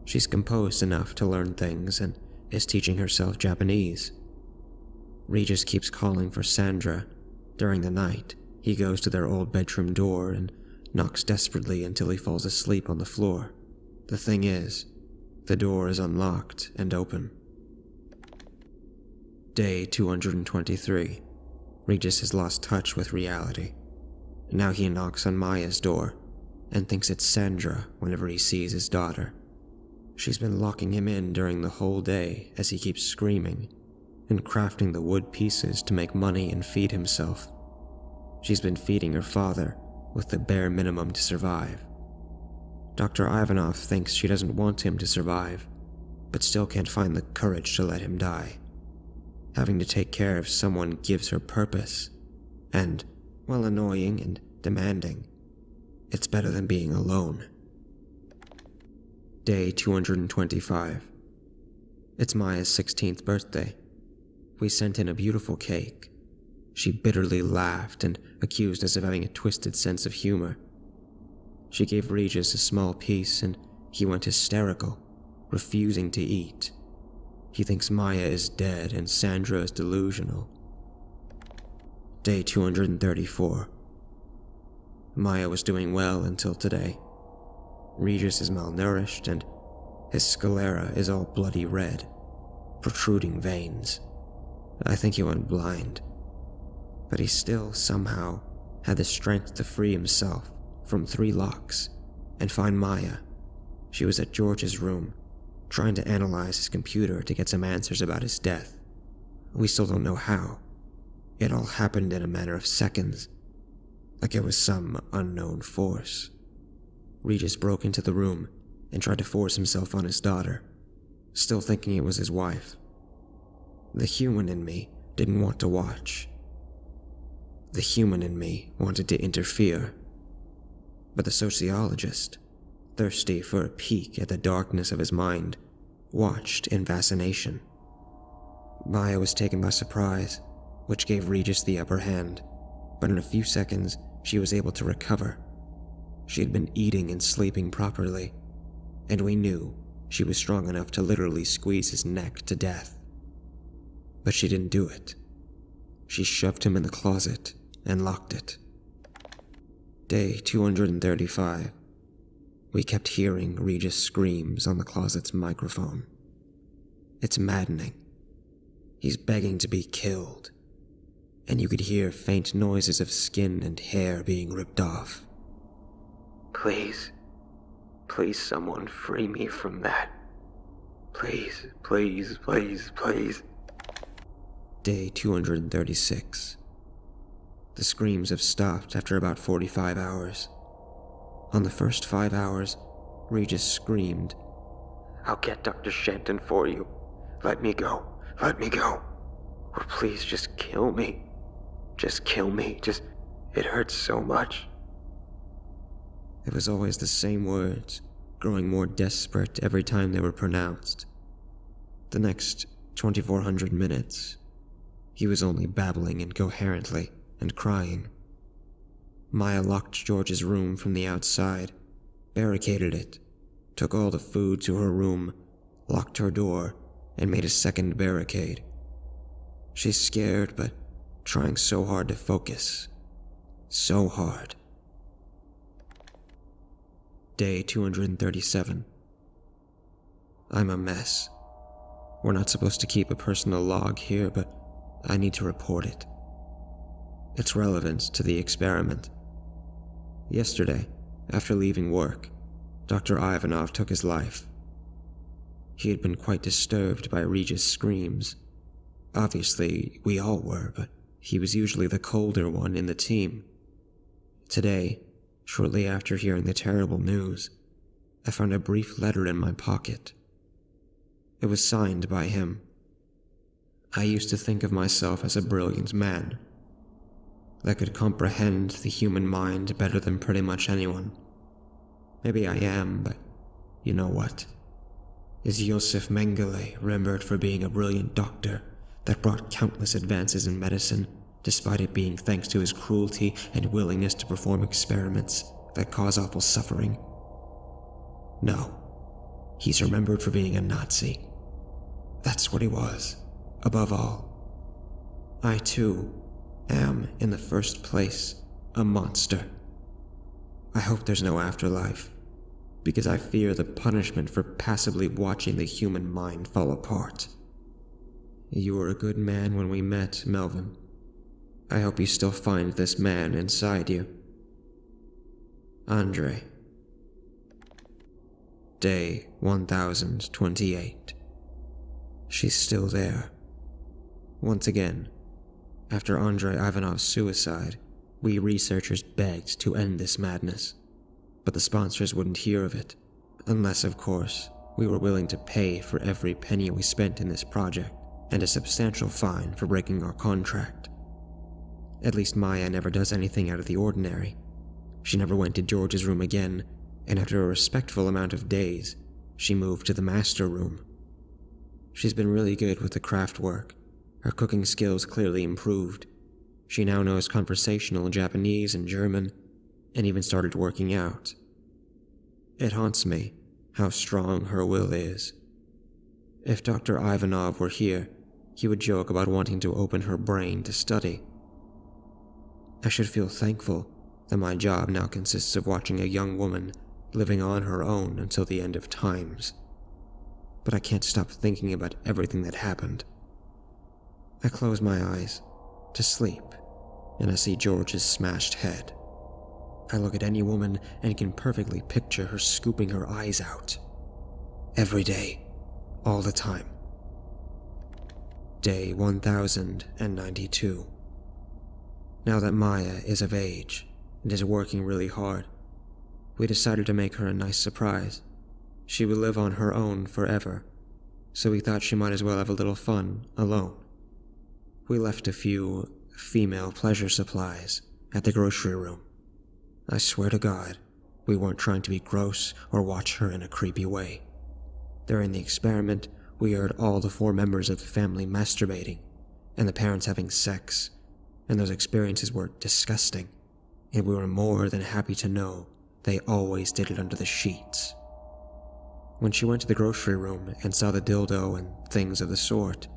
B: She's composed enough to learn things and is teaching herself Japanese. Regis keeps calling for Sandra. During the night, he goes to their old bedroom door and knocks desperately until he falls asleep on the floor. The thing is, the door is unlocked and open. Day 223. Regis has lost touch with reality. Now he knocks on Maya's door and thinks it's Sandra whenever he sees his daughter. She's been locking him in during the whole day as he keeps screaming and crafting the wood pieces to make money and feed himself. She's been feeding her father with the bare minimum to survive. Dr. Ivanov thinks she doesn't want him to survive, but still can't find the courage to let him die. Having to take care of someone gives her purpose, and, while annoying and demanding, it's better than being alone. Day 225. It's Maya's 16th birthday. We sent in a beautiful cake. She bitterly laughed and accused us of having a twisted sense of humor. She gave Regis a small piece and he went hysterical, refusing to eat. He thinks Maya is dead and Sandra is delusional. Day 234. Maya was doing well until today. Regis is malnourished and his sclera is all bloody red, protruding veins. I think he went blind, but he still somehow had the strength to free himself from 3 locks and find Maya. She was at George's room, trying to analyze his computer to get some answers about his death. We still don't know how. It all happened in a matter of seconds, like it was some unknown force. Regis broke into the room and tried to force himself on his daughter, still thinking it was his wife. The human in me didn't want to watch. The human in me wanted to interfere. But the sociologist, thirsty for a peek at the darkness of his mind, watched in fascination. Maya was taken by surprise, which gave Regis the upper hand, but in a few seconds she was able to recover. She had been eating and sleeping properly, and we knew she was strong enough to literally squeeze his neck to death. But she didn't do it. She shoved him in the closet and locked it. Day 235. We kept hearing Regis' screams on the closet's microphone. It's maddening. He's begging to be killed, and you could hear faint noises of skin and hair being ripped off.
C: Please, please someone free me from that. Please, please, please, please.
B: Day 236. The screams have stopped after about 45 hours. On the first 5 hours, Regis screamed,
C: I'll get Dr. Shenton for you. Let me go. Let me go. Or please just kill me. Just kill me. It hurts so much.
B: It was always the same words, growing more desperate every time they were pronounced. The next 2,400 minutes, he was only babbling incoherently and crying. Maya locked George's room from the outside, barricaded it, took all the food to her room, locked her door, and made a second barricade. She's scared, but trying so hard to focus. So hard. Day 237. I'm a mess. We're not supposed to keep a personal log here, but I need to report it. It's relevant to the experiment. Yesterday, after leaving work, Dr. Ivanov took his life. He had been quite disturbed by Regis' screams. Obviously, we all were, but he was usually the colder one in the team. Today, shortly after hearing the terrible news, I found a brief letter in my pocket. It was signed by him. I used to think of myself as a brilliant man that could comprehend the human mind better than pretty much anyone. Maybe I am, but you know what? Is Josef Mengele remembered for being a brilliant doctor that brought countless advances in medicine, despite it being thanks to his cruelty and willingness to perform experiments that cause awful suffering? No, he's remembered for being a Nazi. That's what he was, above all. I too am, in the first place, a monster. I hope there's no afterlife, because I fear the punishment for passively watching the human mind fall apart. You were a good man when we met, Melvin. I hope you still find this man inside you. Andre. Day 1028. She's still there. Once again, after Andrei Ivanov's suicide, we researchers begged to end this madness, but the sponsors wouldn't hear of it, unless, of course, we were willing to pay for every penny we spent in this project, and a substantial fine for breaking our contract. At least Maya never does anything out of the ordinary. She never went to George's room again, and after a respectful amount of days, she moved to the master room. She's been really good with the craft work. Her cooking skills clearly improved. She now knows conversational Japanese and German, and even started working out. It haunts me how strong her will is. If Dr. Ivanov were here, he would joke about wanting to open her brain to study. I should feel thankful that my job now consists of watching a young woman living on her own until the end of times. But I can't stop thinking about everything that happened. I close my eyes to sleep, and I see George's smashed head. I look at any woman and can perfectly picture her scooping her eyes out. Every day, all the time. Day 1092. Now that Maya is of age and is working really hard, we decided to make her a nice surprise. She would live on her own forever, so we thought she might as well have a little fun alone. We left a few female pleasure supplies at the grocery room. I swear to God, we weren't trying to be gross or watch her in a creepy way. During the experiment, we heard all the 4 members of the family masturbating, and the parents having sex, and those experiences were disgusting, and we were more than happy to know they always did it under the sheets. When she went to the grocery room and saw the dildo and things of the sort,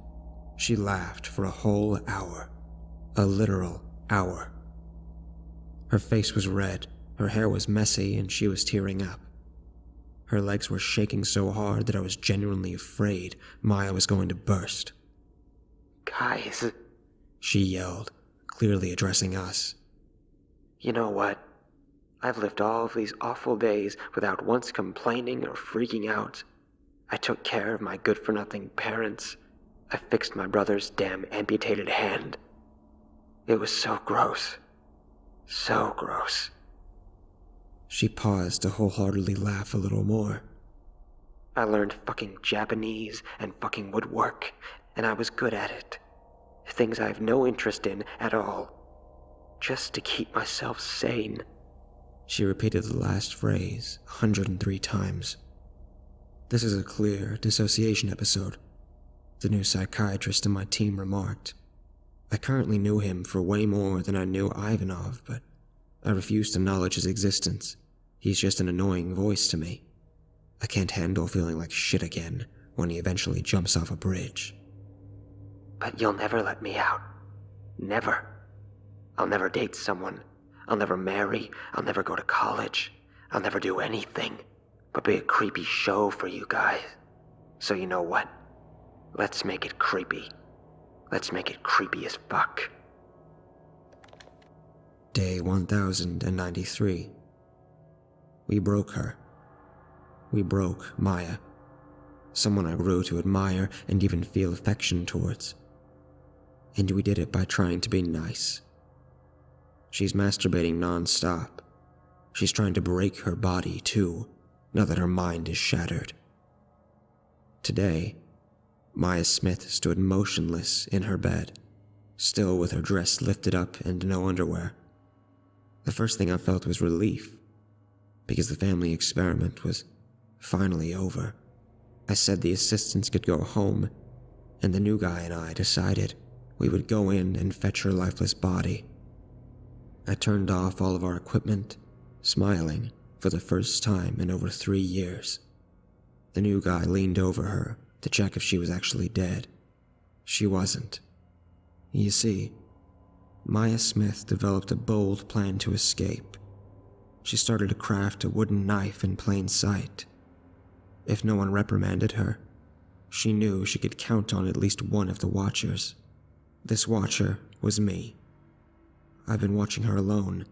B: she laughed for a whole hour. A literal hour. Her face was red, her hair was messy, and she was tearing up. Her legs were shaking so hard that I was genuinely afraid Maya was going to burst.
C: Guys,
B: she yelled, clearly addressing us.
C: You know what? I've lived all of these awful days without once complaining or freaking out. I took care of my good-for-nothing parents. I fixed my brother's damn amputated hand. It was so gross. So gross.
B: She paused to wholeheartedly laugh a little more.
C: I learned fucking Japanese and fucking woodwork, and I was good at it. Things I have no interest in at all. Just to keep myself sane.
B: She repeated the last phrase 103 times. This is a clear dissociation episode, the new psychiatrist in my team remarked. I currently knew him for way more than I knew Ivanov, but I refuse to acknowledge his existence. He's just an annoying voice to me. I can't handle feeling like shit again when he eventually jumps off a bridge.
C: But you'll never let me out. Never. I'll never date someone. I'll never marry. I'll never go to college. I'll never do anything but be a creepy show for you guys. So you know what? Let's make it creepy. Let's make it creepy as fuck.
B: Day 1093. We broke her. We broke Maya, someone I grew to admire and even feel affection towards. And we did it by trying to be nice. She's masturbating non-stop. She's trying to break her body, too, now that her mind is shattered. Today, Maya Smith stood motionless in her bed, still with her dress lifted up and no underwear. The first thing I felt was relief, because the family experiment was finally over. I said the assistants could go home, and the new guy and I decided we would go in and fetch her lifeless body. I turned off all of our equipment, smiling for the first time in over 3 years. The new guy leaned over her to check if she was actually dead. She wasn't. You see, Maya Smith developed a bold plan to escape. She started to craft a wooden knife in plain sight. If no one reprimanded her, she knew she could count on at least one of the Watchers. This Watcher was me. I've been watching her alone,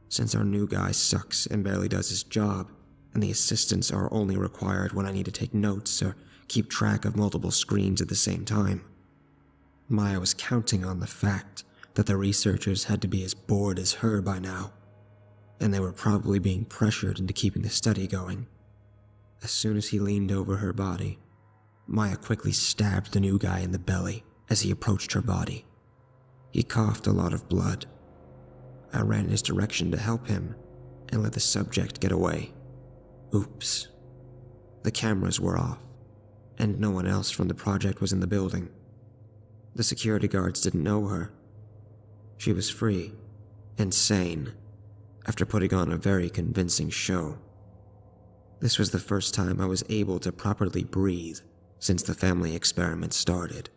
B: since our new guy sucks and barely does his job, and the assistants are only required when I need to take notes or keep track of multiple screens at the same time. Maya was counting on the fact that the researchers had to be as bored as her by now, and they were probably being pressured into keeping the study going. As soon as he leaned over her body, Maya quickly stabbed the new guy in the belly as he approached her body. He coughed a lot of blood. I ran in his direction to help him and let the subject get away. Oops. The cameras were off, and no one else from the project was in the building. The security guards didn't know her. She was free and sane after putting on a very convincing show. This was the first time I was able to properly breathe since the family experiment started.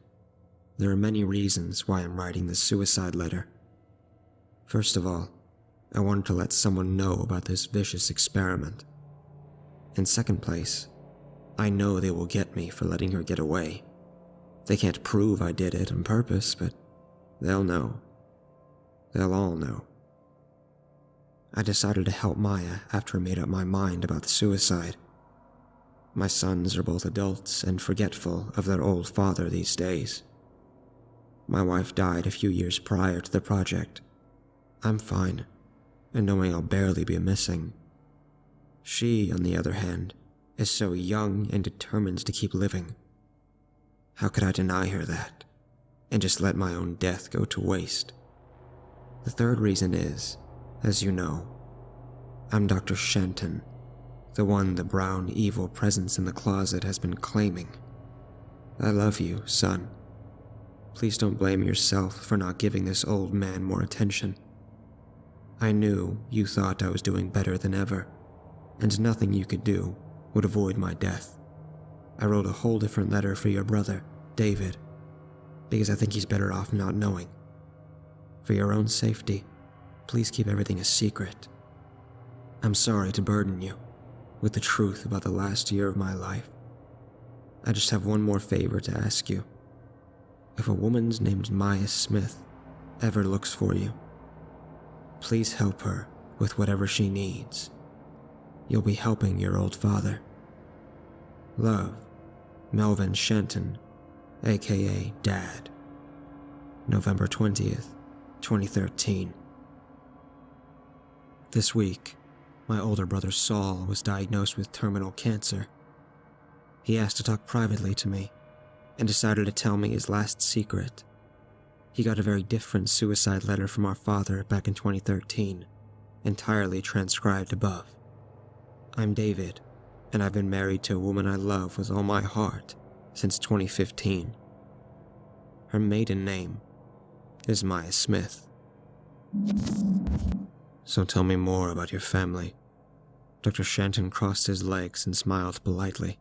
B: There are many reasons why I'm writing this suicide letter. First of all, I wanted to let someone know about this vicious experiment. In second place, I know they will get me for letting her get away. They can't prove I did it on purpose, but they'll know. They'll all know. I decided to help Maya after I made up my mind about the suicide. My sons are both adults and forgetful of their old father these days. My wife died a few years prior to the project. I'm fine, and knowing I'll barely be missing. She, on the other hand, is so young and determined to keep living. How could I deny her that, and just let my own death go to waste? The third reason is, as you know, I'm Dr. Shenton, the one the brown, evil presence in the closet has been claiming. I love you, son. Please don't blame yourself for not giving this old man more attention. I knew you thought I was doing better than ever, and nothing you could do would avoid my death. I wrote a whole different letter for your brother, David, because I think he's better off not knowing. For your own safety, please keep everything a secret. I'm sorry to burden you with the truth about the last year of my life. I just have one more favor to ask you. If a woman named Maya Smith ever looks for you, please help her with whatever she needs. You'll be helping your old father. Love, Melvin Shenton, aka Dad. November 20th, 2013. This week, my older brother Saul was diagnosed with terminal cancer. He asked to talk privately to me and decided to tell me his last secret. He got a very different suicide letter from our father back in 2013, entirely transcribed above. I'm David, and I've been married to a woman I love with all my heart since 2015. Her maiden name is Maya Smith. So tell me more about your family. Dr. Shenton crossed his legs and smiled politely.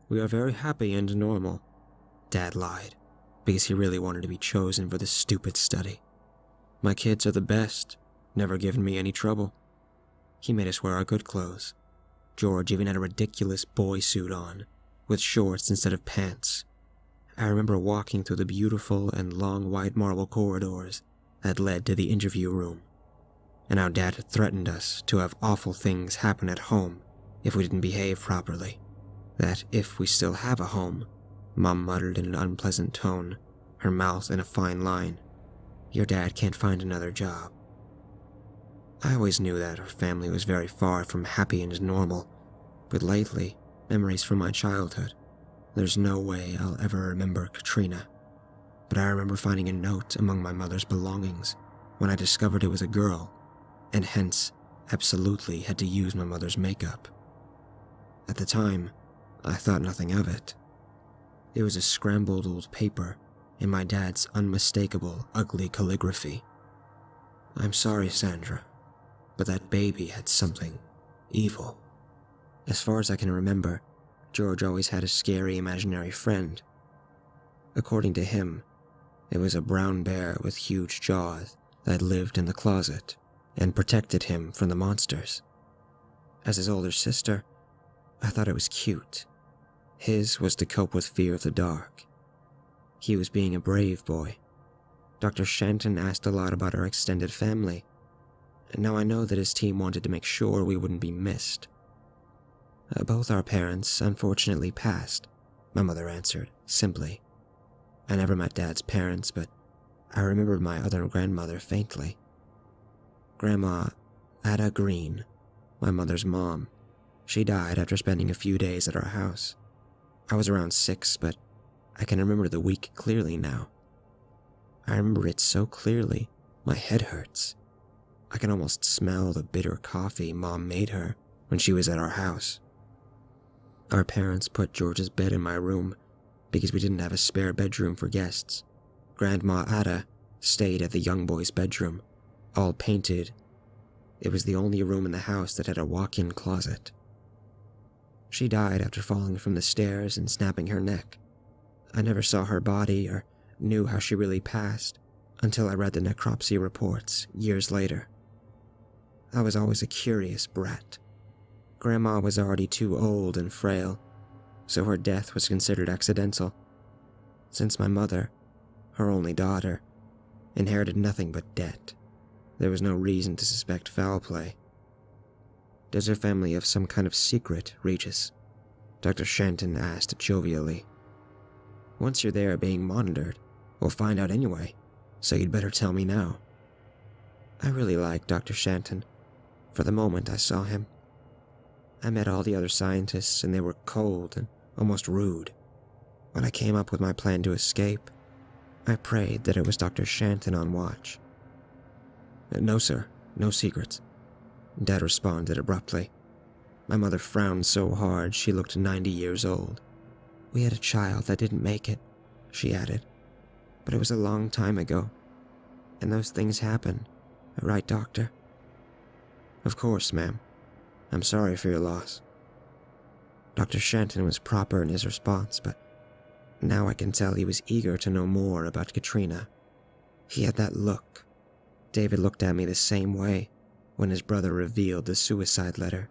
B: We are very happy and normal. Dad lied, because he really wanted to be chosen for this stupid study. My kids are the best, never given me any trouble. He made us wear our good clothes. George even had a ridiculous boy suit on, with shorts instead of pants. I remember walking through the beautiful and long white marble corridors that led to the interview room, and how Dad had threatened us to have awful things happen at home if we didn't behave properly. That if we still have a home, Mom muttered in an unpleasant tone, her mouth in a fine line, your dad can't find another job. I always knew that our family was very far from happy and normal, but lately, memories from my childhood, there's no way I'll ever remember Katrina. But I remember finding a note among my mother's belongings when I discovered it was a girl, and hence absolutely had to use my mother's makeup. At the time, I thought nothing of it. It was a scrambled old paper in my dad's unmistakable, ugly calligraphy. I'm sorry, Sandra, but that baby had something evil. As far as I can remember, George always had a scary imaginary friend. According to him, it was a brown bear with huge jaws that lived in the closet and protected him from the monsters. As his older sister, I thought it was cute. His was to cope with fear of the dark. He was being a brave boy. Dr. Shanton asked a lot about our extended family, and now I know that his team wanted to make sure we wouldn't be missed. Both our parents unfortunately passed, my mother answered, simply. I never met Dad's parents, but I remembered my other grandmother faintly. Grandma Ada Green, my mother's mom. She died after spending a few days at our house. I was around 6, but I can remember the week clearly now. I remember it so clearly, my head hurts. I can almost smell the bitter coffee Mom made her when she was at our house. Our parents put George's bed in my room because we didn't have a spare bedroom for guests. Grandma Ada stayed at the young boy's bedroom, all painted. It was the only room in the house that had a walk-in closet. She died after falling from the stairs and snapping her neck. I never saw her body or knew how she really passed until I read the necropsy reports years later. I was always a curious brat. Grandma was already too old and frail, so her death was considered accidental. Since my mother, her only daughter, inherited nothing but debt, there was no reason to suspect foul play. Does her family have some kind of secret, Regis? Dr. Shanton asked jovially. Once you're there being monitored, we'll find out anyway, so you'd better tell me now. I really liked Dr. Shanton. For the moment I saw him. I met all the other scientists and they were cold and almost rude. When I came up with my plan to escape, I prayed that it was Dr. Shanton on watch. No, sir, no secrets, Dad responded abruptly. My mother frowned so hard she looked 90 years old. We had a child that didn't make it, she added. But it was a long time ago. And those things happen, right, Doctor? Of course, ma'am. I'm sorry for your loss. Dr. Shanton was proper in his response, but now I can tell he was eager to know more about Katrina. He had that look. David looked at me the same way when his brother revealed the suicide letter.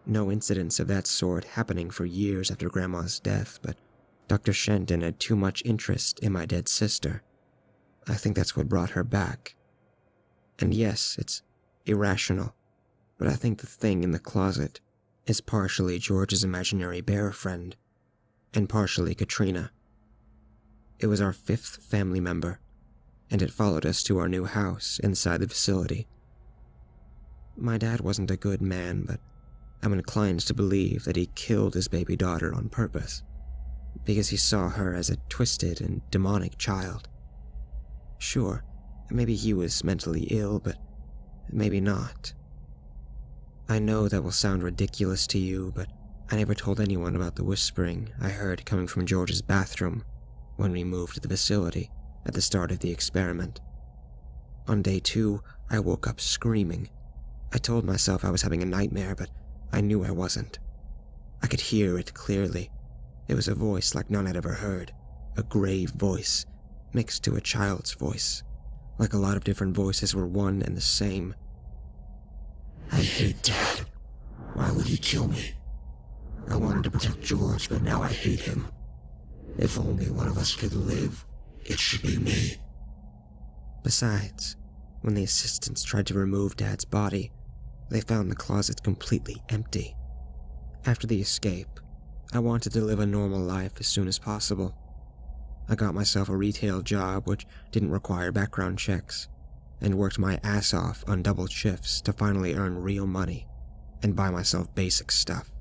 B: No incidents of that sort happening for years after Grandma's death, but Dr. Shanton had too much interest in my dead sister. I think that's what brought her back. And yes, it's irrational, but I think the thing in the closet is partially George's imaginary bear friend, and partially Katrina. It was our 5th family member, and it followed us to our new house inside the facility. My dad wasn't a good man, but I'm inclined to believe that he killed his baby daughter on purpose, because he saw her as a twisted and demonic child. Sure, maybe he was mentally ill, but maybe not. I know that will sound ridiculous to you, but I never told anyone about the whispering I heard coming from George's bathroom when we moved to the facility at the start of the experiment. On day 2, I woke up screaming. I told myself I was having a nightmare, but I knew I wasn't. I could hear it clearly. It was a voice like none I'd ever heard, a grave voice mixed to a child's voice, like a lot of different voices were one and the same.
D: I hate Dad. Why would he kill me? I wanted to protect George, but now I hate him. If only one of us could live, it should be me.
B: Besides, when the assistants tried to remove Dad's body, they found the closet completely empty. After the escape, I wanted to live a normal life as soon as possible. I got myself a retail job which didn't require background checks, and worked my ass off on double shifts to finally earn real money and buy myself basic stuff.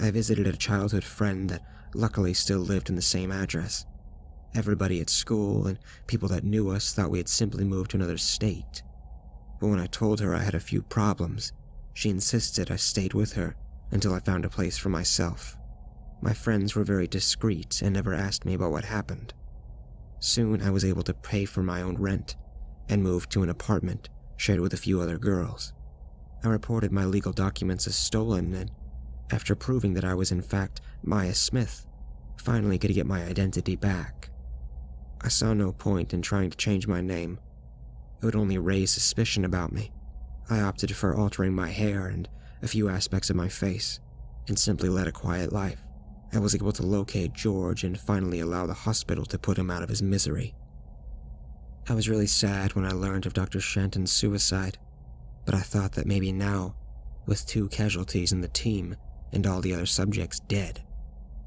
B: I visited a childhood friend that luckily still lived in the same address. Everybody at school and people that knew us thought we had simply moved to another state. But when I told her I had a few problems, she insisted I stayed with her until I found a place for myself. My friends were very discreet and never asked me about what happened. Soon I was able to pay for my own rent and moved to an apartment shared with a few other girls. I reported my legal documents as stolen and, after proving that I was in fact Maya Smith, finally could get my identity back. I saw no point in trying to change my name. It would only raise suspicion about me. I opted for altering my hair and a few aspects of my face, and simply led a quiet life. I was able to locate George and finally allow the hospital to put him out of his misery. I was really sad when I learned of Dr. Shenton's suicide, but I thought that maybe now, with 2 casualties in the team and all the other subjects dead,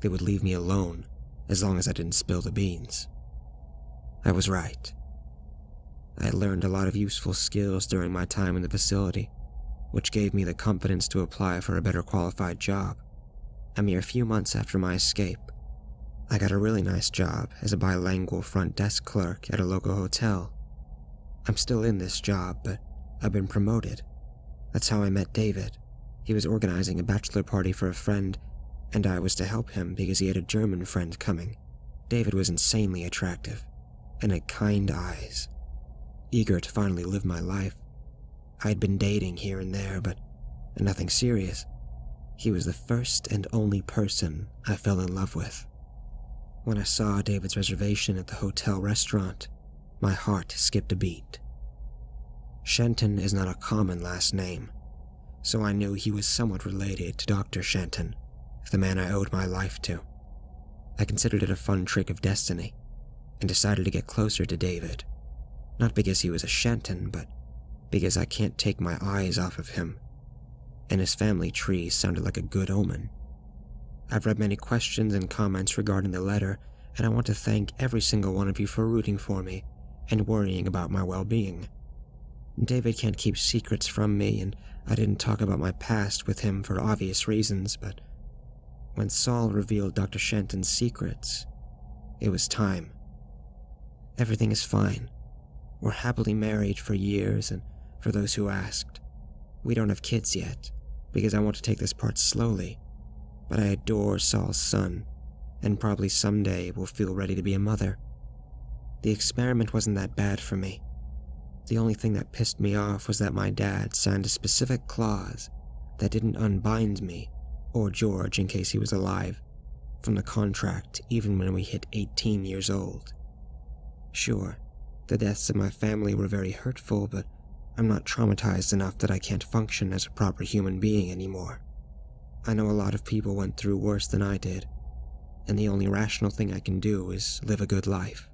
B: they would leave me alone as long as I didn't spill the beans. I was right. I had learned a lot of useful skills during my time in the facility, which gave me the confidence to apply for a better qualified job. A mere few months after my escape, I got a really nice job as a bilingual front desk clerk at a local hotel. I'm still in this job, but I've been promoted. That's how I met David. He was organizing a bachelor party for a friend, and I was to help him because he had a German friend coming. David was insanely attractive, and had kind eyes. Eager to finally live my life. I had been dating here and there, but nothing serious. He was the first and only person I fell in love with. When I saw David's reservation at the hotel restaurant, my heart skipped a beat. Shenton is not a common last name, so I knew he was somewhat related to Dr. Shenton, the man I owed my life to. I considered it a fun trick of destiny, and decided to get closer to David. Not because he was a Shenton, but because I can't take my eyes off of him, and his family tree sounded like a good omen. I've read many questions and comments regarding the letter, and I want to thank every single one of you for rooting for me and worrying about my well-being. David can't keep secrets from me, and I didn't talk about my past with him for obvious reasons, but when Saul revealed Dr. Shenton's secrets, it was time. Everything is fine. We're happily married for years, and for those who asked, we don't have kids yet, because I want to take this part slowly, but I adore Saul's son, and probably someday will feel ready to be a mother. The experiment wasn't that bad for me. The only thing that pissed me off was that my dad signed a specific clause that didn't unbind me, or George in case he was alive, from the contract even when we hit 18 years old. Sure, the deaths of my family were very hurtful, but I'm not traumatized enough that I can't function as a proper human being anymore. I know a lot of people went through worse than I did, and the only rational thing I can do is live a good life.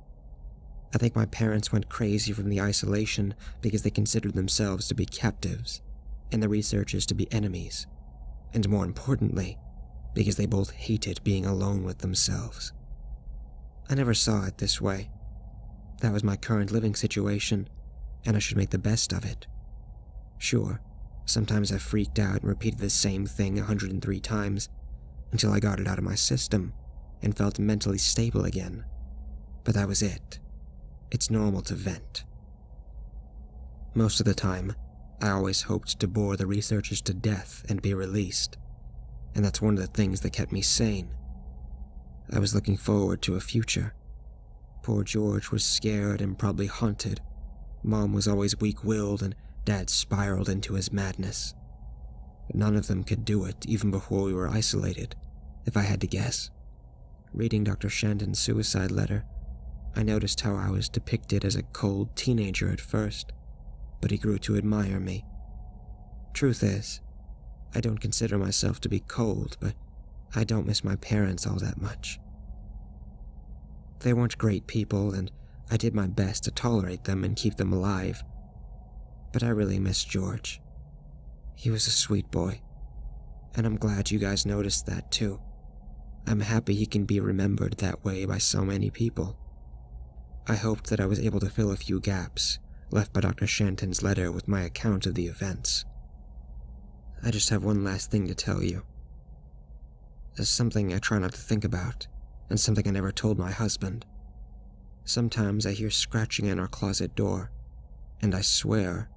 B: I think my parents went crazy from the isolation because they considered themselves to be captives, and the researchers to be enemies, and more importantly, because they both hated being alone with themselves. I never saw it this way. That was my current living situation, and I should make the best of it. Sure, sometimes I freaked out and repeated the same thing 103 times, until I got it out of my system and felt mentally stable again. But that was it. It's normal to vent. Most of the time, I always hoped to bore the researchers to death and be released, and that's one of the things that kept me sane. I was looking forward to a future. Poor George was scared and probably haunted. Mom was always weak-willed, and Dad spiraled into his madness. But none of them could do it even before we were isolated, if I had to guess. Reading Dr. Shenton's suicide letter, I noticed how I was depicted as a cold teenager at first, but he grew to admire me. Truth is, I don't consider myself to be cold, but I don't miss my parents all that much. They weren't great people, and I did my best to tolerate them and keep them alive. But I really miss George. He was a sweet boy. And I'm glad you guys noticed that too. I'm happy he can be remembered that way by so many people. I hoped that I was able to fill a few gaps left by Dr. Shanton's letter with my account of the events. I just have one last thing to tell you. There's something I try not to think about, and something I never told my husband. Sometimes I hear scratching in our closet door, and I swear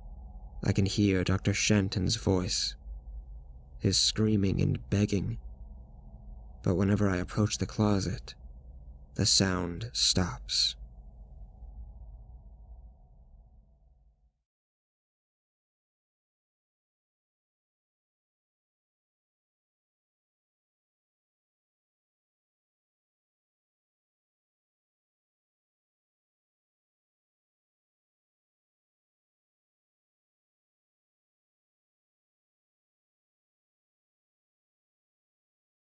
B: I can hear Dr. Shanton's voice, his screaming and begging. But whenever I approach the closet, the sound stops.